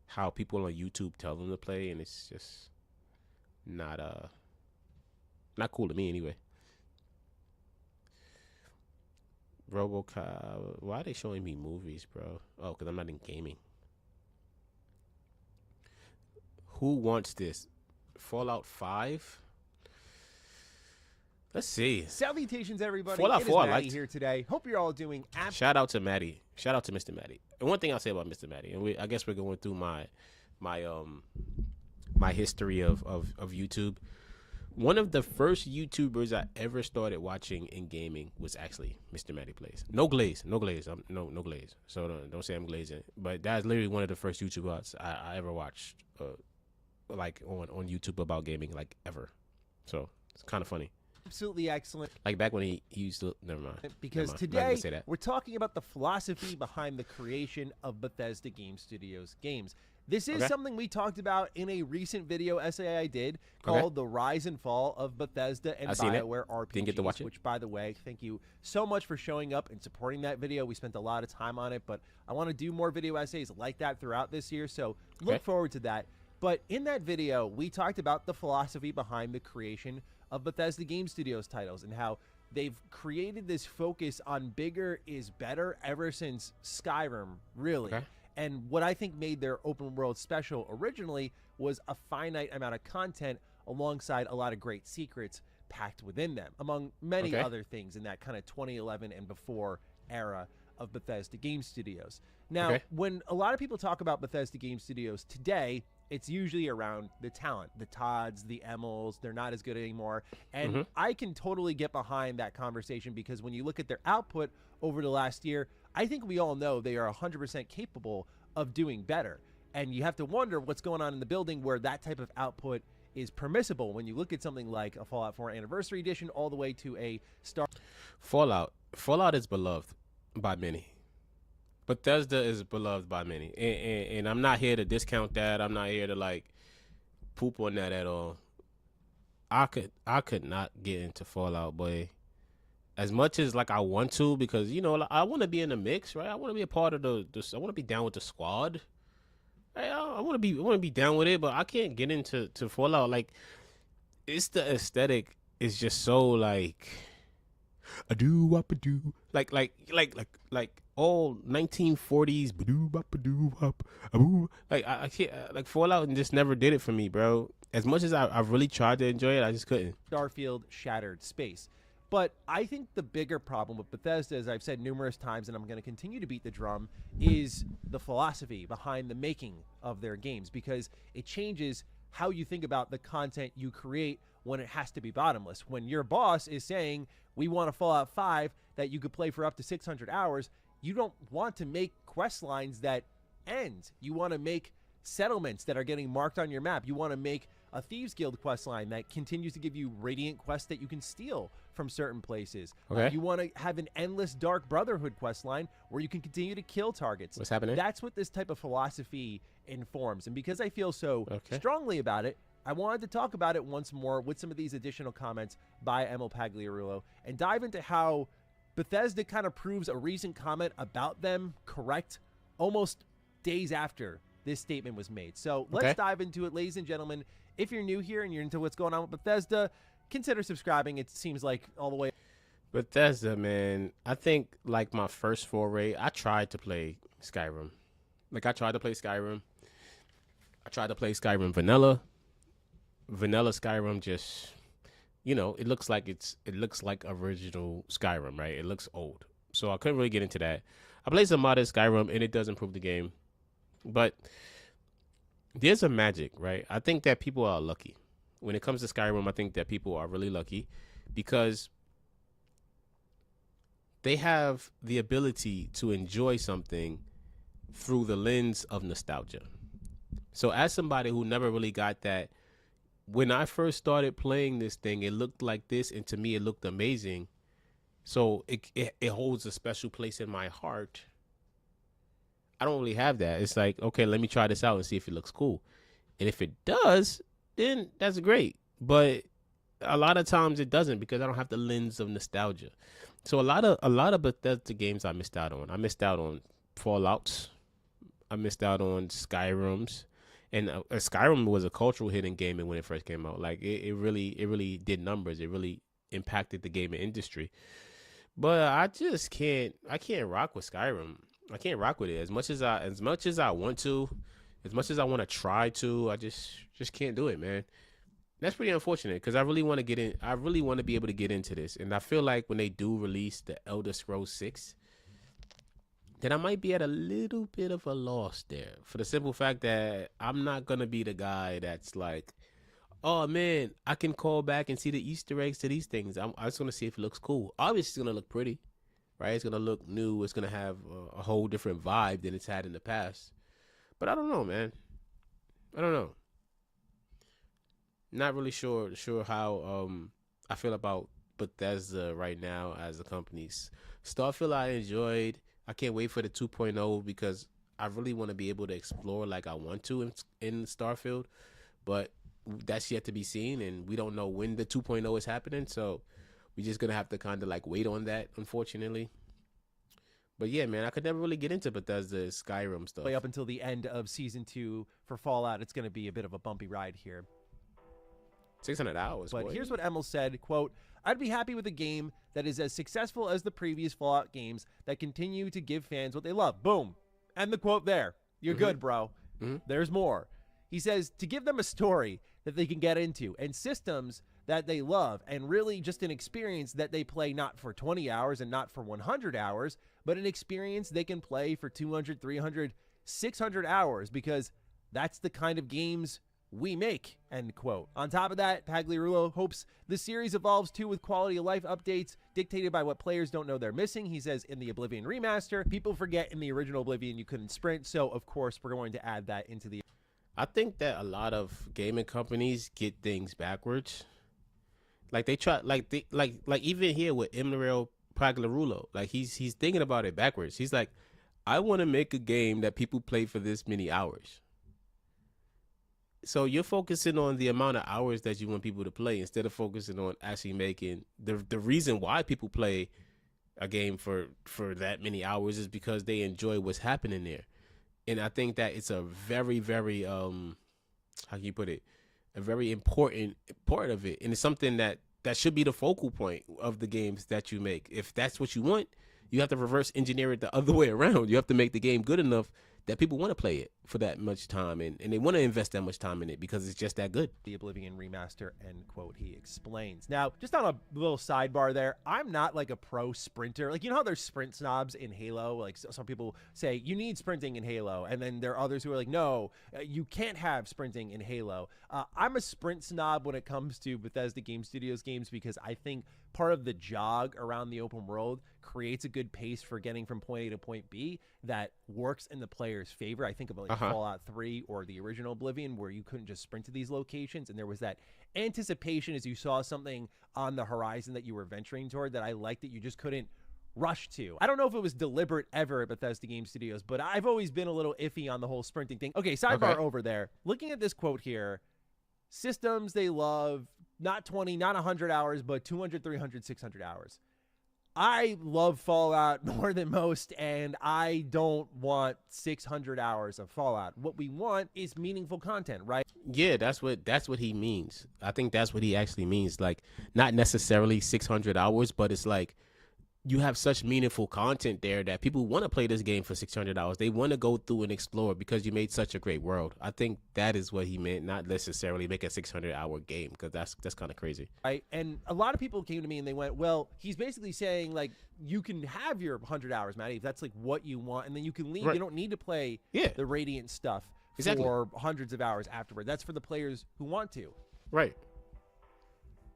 [SPEAKER 1] how people on YouTube tell them to play, and it's just not cool to me anyway. RoboCop. Why are they showing me movies, bro? Oh, because I'm not in gaming. Who wants this? Fallout 5? Let's see.
[SPEAKER 6] Salutations, everybody.
[SPEAKER 1] Fallout
[SPEAKER 6] it
[SPEAKER 1] 4,
[SPEAKER 6] is Maddie here today. Hope you're all doing
[SPEAKER 1] Shout out to Maddie. Shout out to Mr. Maddie. And one thing I'll say about Mr. Maddie, and I guess we're going through my history of YouTube. One of the first YouTubers I ever started watching in gaming was actually Mr. Maddie Plays. No glaze. No glaze. So don't say I'm glazing. But that's literally one of the first YouTubers I ever watched, like on YouTube about gaming, like ever. So it's kind of funny.
[SPEAKER 6] Absolutely excellent.
[SPEAKER 1] Like back when he used to. Never mind.
[SPEAKER 6] Because today we're talking about the philosophy behind the creation of Bethesda Game Studios games. This is something we talked about in a recent video essay I did called The Rise and Fall of Bethesda and BioWare RPGs,
[SPEAKER 1] Didn't get to watch it.
[SPEAKER 6] Which, by the way, thank you so much for showing up and supporting that video. We spent a lot of time on it, but I want to do more video essays like that throughout this year, so look forward to that. But in that video, we talked about the philosophy behind the creation of Bethesda Game Studios titles and how they've created this focus on bigger is better ever since Skyrim, really. And what I think made their open world special originally was a finite amount of content alongside a lot of great secrets packed within them, among many other things in that kind of 2011 and before era of Bethesda Game Studios. Now, when a lot of people talk about Bethesda Game Studios today, it's usually around the talent, the Todds, the Emmels. They're not as good anymore. And I can totally get behind that conversation because when you look at their output over the last year, I think we all know they are 100% capable of doing better. And you have to wonder what's going on in the building where that type of output is permissible when you look at something like a Fallout 4 Anniversary Edition all the way to a Star...
[SPEAKER 1] Fallout is beloved by many. Bethesda is beloved by many, and I'm not here to discount that. I'm not here to like poop on that at all. I could not get into Fallout, boy. As much as like I want to, because you know I want to be in the mix, right? I want to be a part of the I want to be down with the squad. Right? I want to be down with it, but I can't get into Fallout. Like, it's the aesthetic is just so like a do wop a do like all 1940s like I can't like Fallout and just never did it for me, bro. As much as I've really tried to enjoy it, I just couldn't.
[SPEAKER 6] Starfield Shattered Space. But I think the bigger problem with Bethesda, as I've said numerous times, and I'm going to continue to beat the drum, is the philosophy behind the making of their games, because it changes how you think about the content you create when it has to be bottomless. When your boss is saying, we want a Fallout 5 that you could play for up to 600 hours, you don't want to make quest lines that end. You want to make settlements that are getting marked on your map. You want to make a Thieves Guild quest line that continues to give you Radiant quests that you can steal from certain places.
[SPEAKER 1] Okay.
[SPEAKER 6] You want to have an endless Dark Brotherhood quest line where you can continue to kill targets.
[SPEAKER 1] What's happening?
[SPEAKER 6] That's what this type of philosophy informs. And because I feel so strongly about it, I wanted to talk about it once more with some of these additional comments by Emil Pagliarulo and dive into how Bethesda kind of proves a recent comment about them correct almost days after this statement was made. So let's dive into it, ladies and gentlemen. If you're new here and you're into what's going on with Bethesda, consider subscribing. It seems like all the way.
[SPEAKER 1] Bethesda, man, I think like my first foray, I tried to play Skyrim. Like I tried to play Skyrim. I tried to play Skyrim vanilla. Vanilla Skyrim just, you know, it looks like original Skyrim, right? It looks old. So I couldn't really get into that. I played some modded Skyrim and it does improve the game. But there's a magic, right? I think that people are lucky. When it comes to Skyrim, I think that people are really lucky because they have the ability to enjoy something through the lens of nostalgia. So as somebody who never really got that, when I first started playing this thing, it looked like this, and to me, it looked amazing. So it holds a special place in my heart. I don't really have that. It's like, okay, let me try this out and see if it looks cool. And if it does, then that's great. But a lot of times it doesn't because I don't have the lens of nostalgia. So a lot of Bethesda games I missed out on. I missed out on Fallouts. I missed out on Skyrims. And Skyrim was a cultural hit in gaming when it first came out. Like it really did numbers. It really impacted the gaming industry. But I can't rock with Skyrim. I can't rock with it as much as I want to, as much as I want to try to. I just can't do it, man. That's pretty unfortunate because I really want to get in. I really want to be able to get into this, and I feel like when they do release the Elder Scrolls 6, then I might be at a little bit of a loss there for the simple fact that I'm not gonna be the guy that's like, oh man, I can call back and see the Easter eggs to these things. I just want to see if it looks cool. Obviously, it's gonna look pretty. Right, it's gonna look new. It's gonna have a whole different vibe than it's had in the past. But I don't know, man. I don't know. Not really sure how I feel about Bethesda right now as a company. Starfield I enjoyed. I can't wait for the 2.0 because I really want to be able to explore like I want to in Starfield. But that's yet to be seen, and we don't know when the 2.0 is happening. So we're just going to have to kind of like wait on that, unfortunately. But yeah, man, I could never really get into Bethesda Skyrim stuff.
[SPEAKER 6] Up until the end of Season 2 for Fallout, it's going to be a bit of a bumpy ride here.
[SPEAKER 1] 600 hours,
[SPEAKER 6] But
[SPEAKER 1] boy.
[SPEAKER 6] here's what Emil said, quote, I'd be happy with a game that is as successful as the previous Fallout games that continue to give fans what they love. Boom. End the quote there. You're good, bro. There's more. He says to give them a story that they can get into and systems that they love and really just an experience that they play not for 20 hours and not for 100 hours, but an experience they can play for 200, 300, 600 hours because that's the kind of games we make, end quote. On top of that, Pagliarulo hopes the series evolves too with quality of life updates dictated by what players don't know they're missing. He says in the Oblivion remaster, people forget in the original Oblivion you couldn't sprint, so of course we're going to add that into the...
[SPEAKER 1] I think that a lot of gaming companies get things backwards. Like they try, like even here with Emil Pagliarulo, like he's thinking about it backwards. He's like, I want to make a game that people play for this many hours. So you're focusing on the amount of hours that you want people to play instead of focusing on actually making the reason why people play a game for that many hours is because they enjoy what's happening there. And I think that it's a very, very, how can you put it? A very important part of it. And it's something that should be the focal point of the games that you make. If that's what you want, you have to reverse engineer it the other way around. You have to make the game good enough that people want to play it for that much time. And they want to invest that much time in it because it's just that good.
[SPEAKER 6] The Oblivion remaster, end quote, he explains. Now, just on a little sidebar there, I'm not like a pro sprinter. Like, you know how there's sprint snobs in Halo? Like, some people say you need sprinting in Halo. And then there are others who are like, no, you can't have sprinting in Halo. I'm a sprint snob when it comes to Bethesda Game Studios games because I think part of the jog around the open world creates a good pace for getting from point A to point B that works in the player's favor. I think of like Fallout 3 or the original Oblivion, where you couldn't just sprint to these locations, and there was that anticipation as you saw something on the horizon that you were venturing toward that I liked, that you just couldn't rush to. I don't know if it was deliberate ever at Bethesda Game Studios, but I've always been a little iffy on the whole sprinting thing. Okay, sidebar over there. Looking at this quote here, systems they love, not 20, not 100 hours, but 200, 300, 600 hours. I love Fallout more than most, and I don't want 600 hours of Fallout. What we want is meaningful content, right?
[SPEAKER 1] Yeah, that's what he means. I think that's what he actually means. Like, not necessarily 600 hours, but it's like you have such meaningful content there that people want to play this game for 600 hours. They want to go through and explore because you made such a great world. I think that is what he meant, not necessarily make a 600-hour game, because that's kind of crazy.
[SPEAKER 6] Right, and a lot of people came to me and they went, well, he's basically saying, like, you can have your 100 hours, Matty, if that's, like, what you want, and then you can leave.
[SPEAKER 1] Right.
[SPEAKER 6] You don't need to play the Radiant stuff for hundreds of hours afterward. That's for the players who want to.
[SPEAKER 1] Right.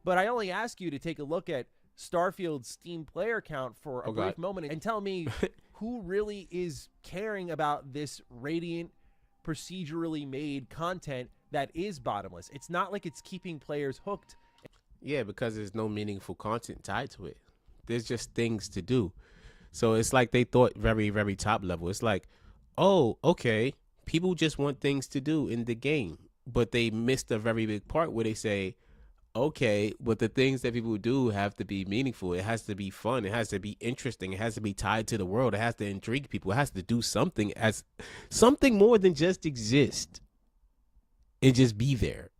[SPEAKER 6] But I only ask you to take a look at Starfield's Steam player count for a brief moment and tell me who really is caring about this Radiant procedurally made content that is bottomless. It's not like it's keeping players hooked.
[SPEAKER 1] Yeah, because there's no meaningful content tied to it. There's just things to do. So it's like they thought very, very top level. It's like, oh, okay, people just want things to do in the game, but they missed a very big part where they say, okay, but the things that people do have to be meaningful. It has to be fun. It has to be interesting. It has to be tied to the world. It has to intrigue people. It has to do something as something more than just exist and just be there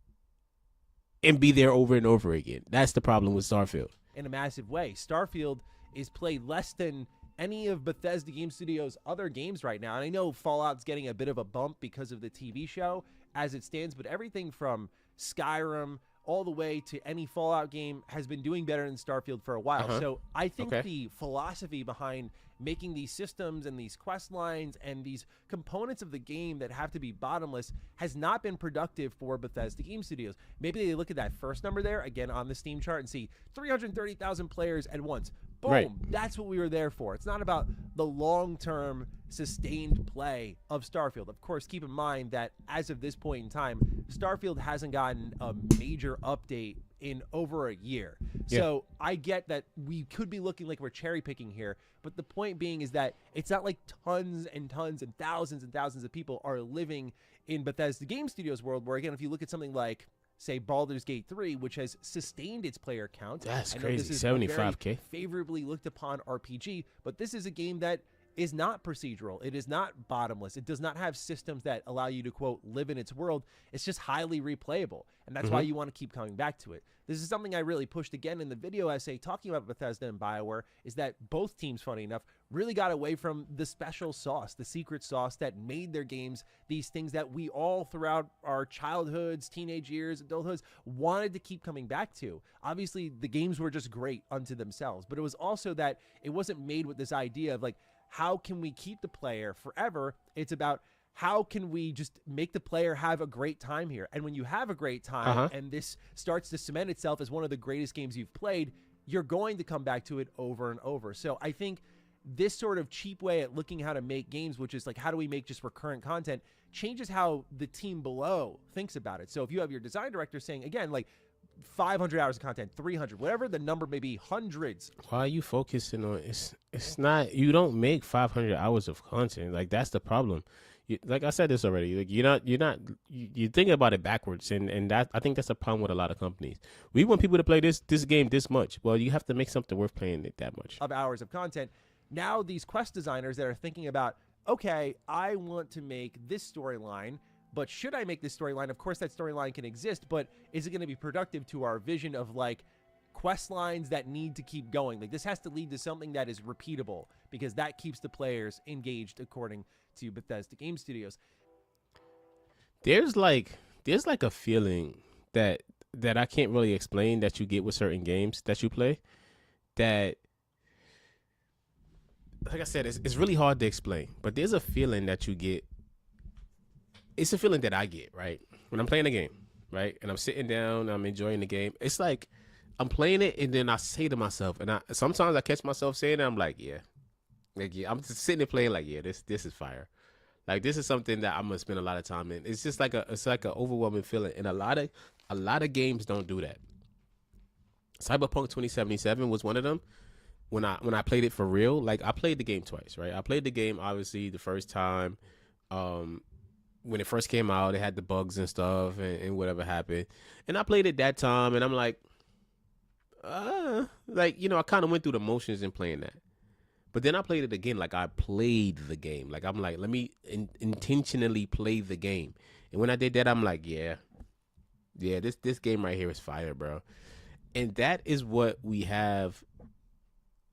[SPEAKER 1] and be there over and over again. That's the problem with Starfield.
[SPEAKER 6] In a massive way, Starfield is played less than any of Bethesda Game Studios' other games right now. And I know Fallout's getting a bit of a bump because of the TV show as it stands, but everything from Skyrim all the way to any Fallout game has been doing better than Starfield for a while. So I think the philosophy behind making these systems and these quest lines and these components of the game that have to be bottomless has not been productive for Bethesda Game Studios. Maybe they look at that first number there, again on the Steam chart, and see 330,000 players at once. Boom,
[SPEAKER 1] right.
[SPEAKER 6] That's what we were there for. It's not about the long-term sustained play of Starfield. Of course, keep in mind that as of this point in time, Starfield hasn't gotten a major update in over a year. So I get that we could be looking like we're cherry picking here, but the point being is that it's not like tons and tons and thousands of people are living in Bethesda Game Studios world, where again, if you look at something like, say, Baldur's Gate 3, which has sustained its player count.
[SPEAKER 1] That's
[SPEAKER 6] I know
[SPEAKER 1] crazy.
[SPEAKER 6] This is
[SPEAKER 1] 75K.
[SPEAKER 6] a very favorably looked upon RPG, but this is a game that is not procedural. It is not bottomless. It does not have systems that allow you to, quote, live in its world. It's just highly replayable, and that's why you want to keep coming back to it. This is something I really pushed again in the video essay talking about Bethesda and BioWare, is that both teams, funny enough, really got away from the special sauce, the secret sauce that made their games these things that we all throughout our childhoods, teenage years, adulthoods wanted to keep coming back to. Obviously, the games were just great unto themselves, but it was also that it wasn't made with this idea of like, how can we keep the player forever? It's about how can we just make the player have a great time here? And when you have a great time and this starts to cement itself as one of the greatest games you've played, you're going to come back to it over and over. So I think this sort of cheap way at looking how to make games, which is like, how do we make just recurrent content, changes how the team below thinks about it. So if you have your design director saying, again, like 500 hours of content, 300, whatever the number may be, hundreds.
[SPEAKER 1] Why are you focusing on it's not, you don't make 500 hours of content. Like, that's the problem. Like I said this already, like you're thinking about it backwards, and that, I think that's a problem with a lot of companies. We want people to play this game this much. Well, you have to make something worth playing it that much.
[SPEAKER 6] Of hours of content. Now these quest designers that are thinking about, okay, I want to make this storyline, but should I make this storyline? Of course that storyline can exist, but is it going to be productive to our vision of like quest lines that need to keep going? Like, this has to lead to something that is repeatable, because that keeps the players engaged, according to Bethesda Game Studios.
[SPEAKER 1] There's like a feeling that I can't really explain that you get with certain games that you play, that, like I said, it's really hard to explain, but there's a feeling that you get. It's a feeling that I get, right? When I'm playing a game, right? And I'm sitting down, I'm enjoying the game. It's like I'm playing it, and then I say to myself, and sometimes I catch myself saying it. I'm like, yeah, I'm just sitting there playing like, yeah, this is fire. Like, this is something that I'm gonna spend a lot of time in. It's just like an overwhelming feeling, and a lot of games don't do that. Cyberpunk 2077 was one of them. When I played it for real, like, I played the game twice, right? I played the game obviously the first time, when it first came out, it had the bugs and stuff and whatever happened, and I played it that time, and I'm like, like, I kind of went through the motions in playing that. But then I played it again, like I played the game. Like, I'm like, let me intentionally play the game. And when I did that, I'm like, yeah, this game right here is fire, bro. And that is what we have.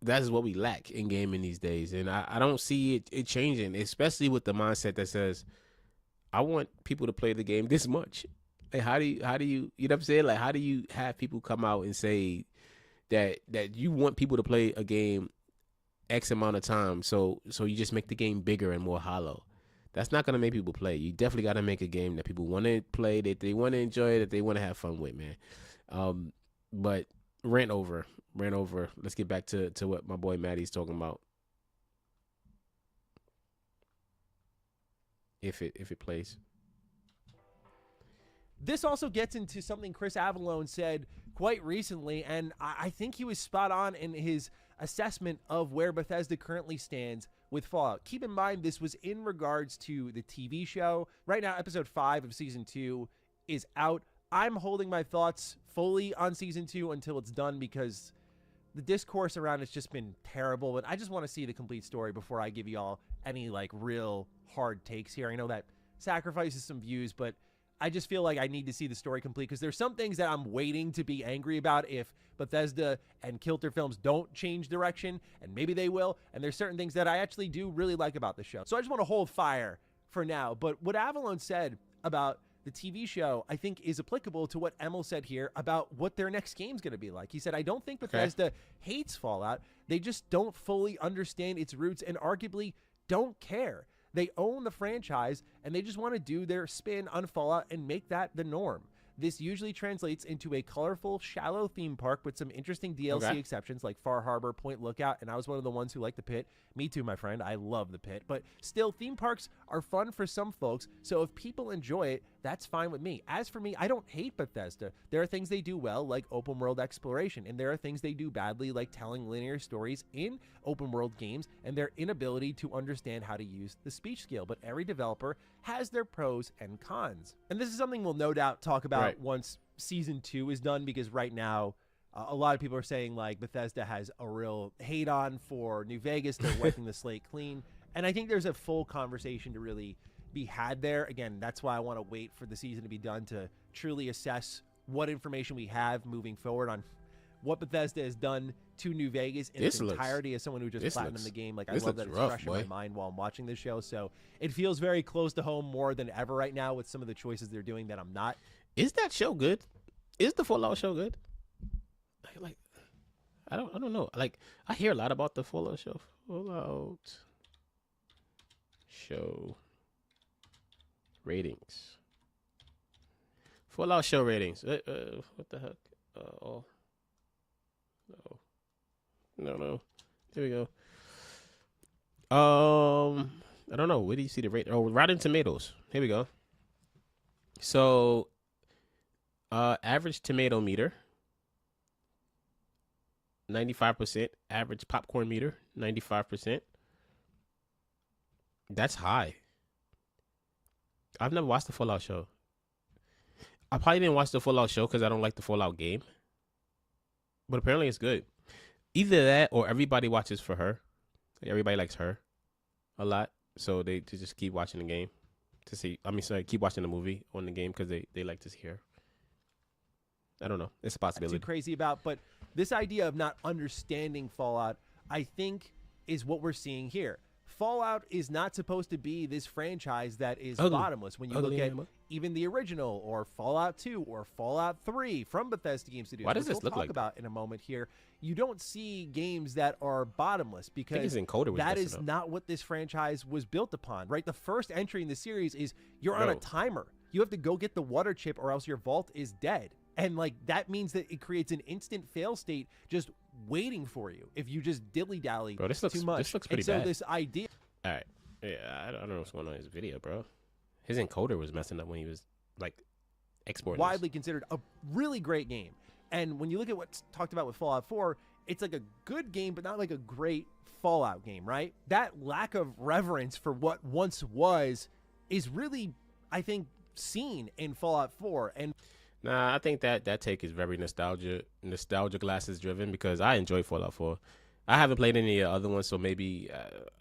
[SPEAKER 1] That is what we lack in gaming these days. And I don't see it changing, especially with the mindset that says, I want people to play the game this much. Like, how do you know what I'm saying? Like, how do you have people come out and say that you want people to play a game X amount of time, so you just make the game bigger and more hollow? That's not gonna make people play. You definitely gotta make a game that people want to play, that they want to enjoy, that they want to have fun with, man. But rant over. Let's get back to what my boy Maddie's talking about. If it plays.
[SPEAKER 6] This also gets into something Chris Avellone said quite recently, and I think he was spot on in his assessment of where Bethesda currently stands with Fallout. Keep in mind, this was in regards to the TV show. Right now, episode 5 of season 2 is out. I'm holding my thoughts fully on season 2 until it's done, because the discourse around it's just been terrible, but I just want to see the complete story before I give you all any like real hard takes here. I know that sacrifices some views, but I just feel like I need to see the story complete, because there's some things that I'm waiting to be angry about if Bethesda and Kilter Films don't change direction, and maybe they will. And there's certain things that I actually do really like about the show. So I just want to hold fire for now. But what Avellone said about the TV show, I think, is applicable to what Emil said here about what their next game's going to be like. He said, I don't think Bethesda hates Fallout. They just don't fully understand its roots and arguably don't care. They own the franchise, and they just want to do their spin on Fallout and make that the norm. This usually translates into a colorful, shallow theme park with some interesting DLC exceptions like Far Harbor, Point Lookout, and I was one of the ones who liked the Pit. Me too, my friend. I love the Pit. But still, theme parks are fun for some folks, so if people enjoy it, that's fine with me. As for me, I don't hate Bethesda. There are things they do well, like open world exploration, and there are things they do badly, like telling linear stories in open world games and their inability to understand how to use the speech scale. But every developer has their pros and cons. And this is something we'll no doubt talk about once season 2 is done, because right now, a lot of people are saying like Bethesda has a real hate on for New Vegas. They're wiping the slate clean. And I think there's a full conversation to really be had there. Again, that's why I want to wait for the season to be done to truly assess what information we have moving forward on what Bethesda has done to New Vegas in its entirety. As someone who just platinumed the game, like, I love that it's fresh in my mind while I'm watching this show. So it feels very close to home more than ever right now with some of the choices they're doing that I'm not.
[SPEAKER 1] Is that show good? Is the Fallout show good? Like, I don't know. Like, I hear a lot about the Fallout show. Fallout show ratings. Fallout show ratings. What the heck? No. There we go. I don't know. Where do you see the rate? Oh, Rotten Tomatoes. Here we go. So, average tomato meter, 95%. Average popcorn meter, 95%. That's high. I've never watched the Fallout show. I probably didn't watch the Fallout show because I don't like the Fallout game. But apparently it's good. Either that or everybody watches for her. Everybody likes her a lot. So they just keep watching the game to see. Keep watching the movie on the game because they like to see her. I don't know. It's a possibility.
[SPEAKER 6] Too crazy about, but this idea of not understanding Fallout, I think, is what we're seeing here. Fallout is not supposed to be this franchise that is bottomless. When you look at even the original or Fallout 2 or Fallout 3 from Bethesda Game Studios,
[SPEAKER 1] why does this look like
[SPEAKER 6] about in a moment here, you don't see games that are bottomless because that is not what this franchise was built upon, right? The first entry in the series is you're on a timer. You have to go get the water chip or else your vault is dead. And like that means that it creates an instant fail state just waiting for you if you just dilly dally
[SPEAKER 1] Bro, this looks
[SPEAKER 6] too much.
[SPEAKER 1] This looks pretty
[SPEAKER 6] and so
[SPEAKER 1] bad.
[SPEAKER 6] this idea.
[SPEAKER 1] All right. Yeah, I don't know what's going on in his video, bro. His encoder was messing up when he was like exporting.
[SPEAKER 6] Widely considered a really great game. And when you look at what's talked about with Fallout 4, it's like a good game, but not like a great Fallout game, right? That lack of reverence for what once was is really, I think, seen in Fallout 4. And
[SPEAKER 1] Nah, I think that take is very nostalgia glasses driven, because I enjoy Fallout 4. I haven't played any of the other ones, so maybe,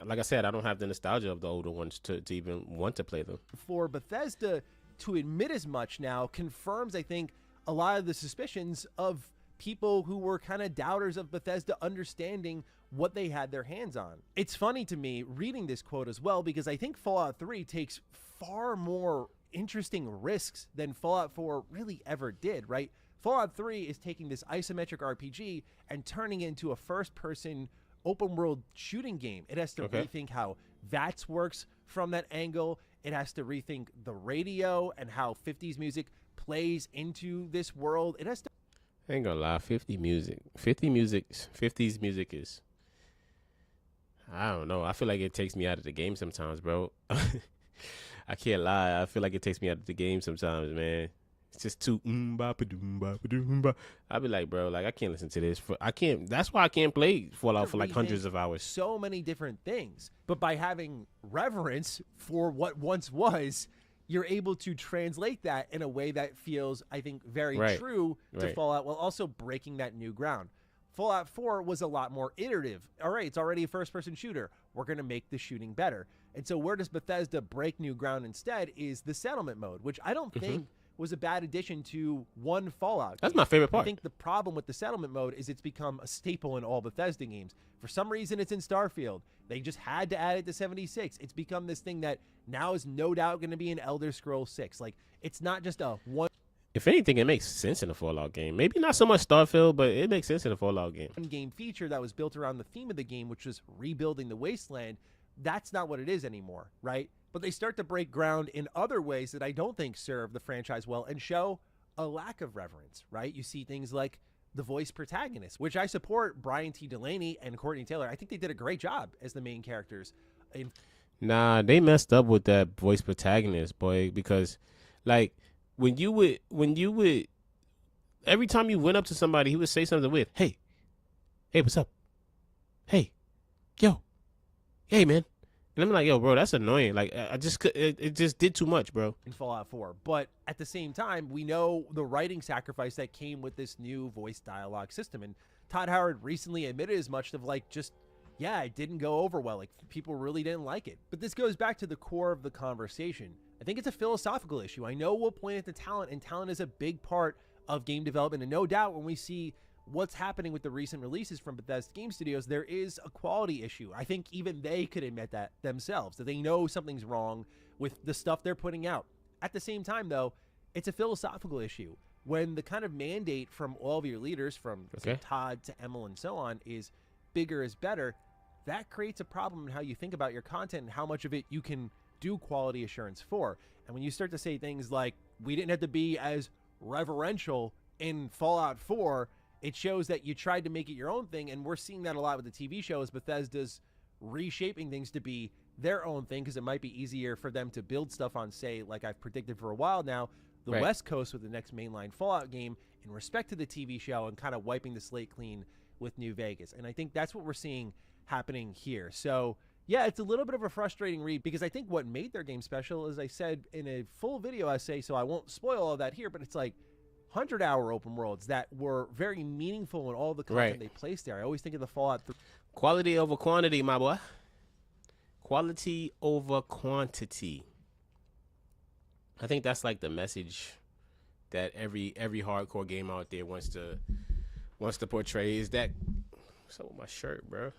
[SPEAKER 1] like I said, I don't have the nostalgia of the older ones to even want to play them.
[SPEAKER 6] for Bethesda to admit as much now confirms, I think, a lot of the suspicions of people who were kind of doubters of Bethesda understanding what they had their hands on. It's funny to me reading this quote as well, because I think Fallout 3 takes far more interesting risks than Fallout 4 really ever did, right? Fallout 3 is taking this isometric RPG and turning it into a first-person open-world shooting game. It has to rethink how VATS works from that angle. It has to rethink the radio and how 50s music plays into this world. It has to.
[SPEAKER 1] I ain't gonna lie, 50s music is, I don't know. I feel like it takes me out of the game sometimes, bro. I can't lie. I feel like it takes me out of the game sometimes, man. It's just too I'll be like, bro, like I can't listen to this. I can't. That's why I can't play Fallout for like hundreds of hours.
[SPEAKER 6] So many different things, but by having reverence for what once was, you're able to translate that in a way that feels, I think, very true to Fallout, while also breaking that new ground. Fallout 4 was a lot more iterative. All right, it's already a first-person shooter. We're going to make the shooting better. And so where does Bethesda break new ground instead is the settlement mode, which I don't think was a bad addition to one Fallout
[SPEAKER 1] That's
[SPEAKER 6] game.
[SPEAKER 1] my favorite part.
[SPEAKER 6] I think the problem with the settlement mode is it's become a staple in all Bethesda games. For some reason, it's in Starfield. They just had to add it to 76. It's become this thing that now is no doubt going to be in Elder Scrolls 6. Like, it's not just a one
[SPEAKER 1] If anything, it makes sense in a Fallout game. Maybe not so much Starfield, but it makes sense in a Fallout game.
[SPEAKER 6] game feature that was built around the theme of the game, which was rebuilding the wasteland. That's not what it is anymore, right? But they start to break ground in other ways that I don't think serve the franchise well and show a lack of reverence, right? You see things like the voice protagonist, which I support Brian T. Delaney and Courtney Taylor. I think they did a great job as the main characters.
[SPEAKER 1] Nah, they messed up with that voice protagonist, boy, because like when you would every time you went up to somebody, he would say something with, hey, what's up? Hey, yo, hey, man. And I'm like, yo, bro, that's annoying. Like, I just could, it just did too much, bro.
[SPEAKER 6] In Fallout 4. But at the same time, we know the writing sacrifice that came with this new voice dialogue system. And Todd Howard recently admitted as much of like, just, yeah, it didn't go over well. Like, people really didn't like it. But this goes back to the core of the conversation. I think it's a philosophical issue. I know we'll point at the talent, and talent is a big part of game development. And no doubt when we see what's happening with the recent releases from Bethesda Game Studios, there is a quality issue. I think even they could admit that themselves, that they know something's wrong with the stuff they're putting out. At the same time, though, it's a philosophical issue. When the kind of mandate from all of your leaders, from Todd to Emil and so on, is bigger is better, that creates a problem in how you think about your content and how much of it you can do quality assurance for. And when you start to say things like, we didn't have to be as reverential in Fallout 4, it shows that you tried to make it your own thing, and we're seeing that a lot with the TV shows. Bethesda's reshaping things to be their own thing because it might be easier for them to build stuff on, say, like I've predicted for a while now, the West Coast with the next mainline Fallout game in respect to the TV show and kind of wiping the slate clean with New Vegas. And I think that's what we're seeing happening here. So, yeah, it's a little bit of a frustrating read because I think what made their game special, as I said in a full video essay, so I won't spoil all that here, but it's like 100-hour open worlds that were very meaningful in all the content they placed there. I always think of the Fallout.
[SPEAKER 1] Quality over quantity, my boy. Quality over quantity. I think that's like the message that every hardcore game out there wants to portray. Is that what's up with my shirt, bro?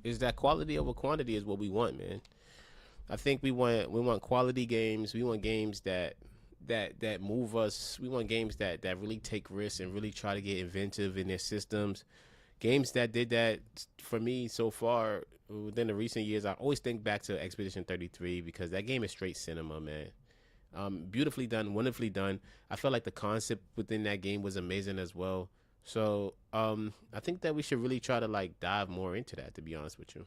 [SPEAKER 1] Is that quality over quantity is what we want, man. I think we want quality games. We want games that move us. We want games that really take risks and really try to get inventive in their systems. Games that did that for me so far within the recent years. I always think back to Expedition 33 because that game is straight cinema, man. Beautifully done, wonderfully done. I felt like the concept within that game was amazing as well. So I think that we should really try to like dive more into that, to be honest with you.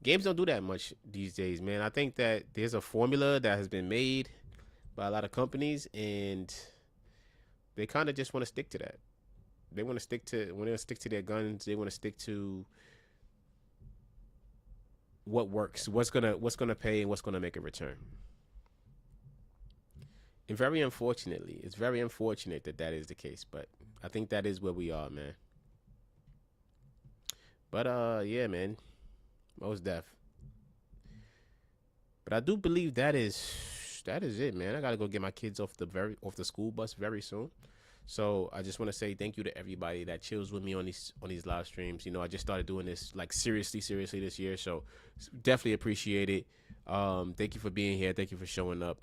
[SPEAKER 1] Games don't do that much these days, man. I think that there's a formula that has been made by a lot of companies, and they kind of just want to stick to that. They want to stick to their guns. They want to stick to what works, what's gonna pay, and what's gonna make a return. And it's very unfortunate that that is the case, but I think that is where we are, man. But yeah, man, most def. But I do believe that is it, man. I gotta go get my kids off the school bus very soon. So I just want to say thank you to everybody that chills with me on these live streams. You know, I just started doing this like seriously this year, so definitely appreciate it. Thank you for being here. Thank you for showing up.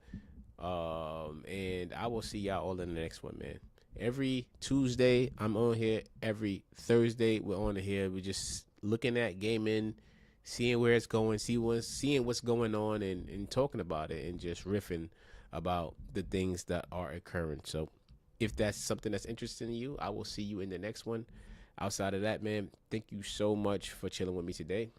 [SPEAKER 1] And I will see y'all all in the next one, man. Every Tuesday I'm on here. Every Thursday we're on here. We're just looking at gaming, seeing where it's going, seeing what's going on, and talking about it, and just riffing about the things that are occurring. So if that's something that's interesting to you, I will see you in the next one. Outside of that, man, thank you so much for chilling with me today.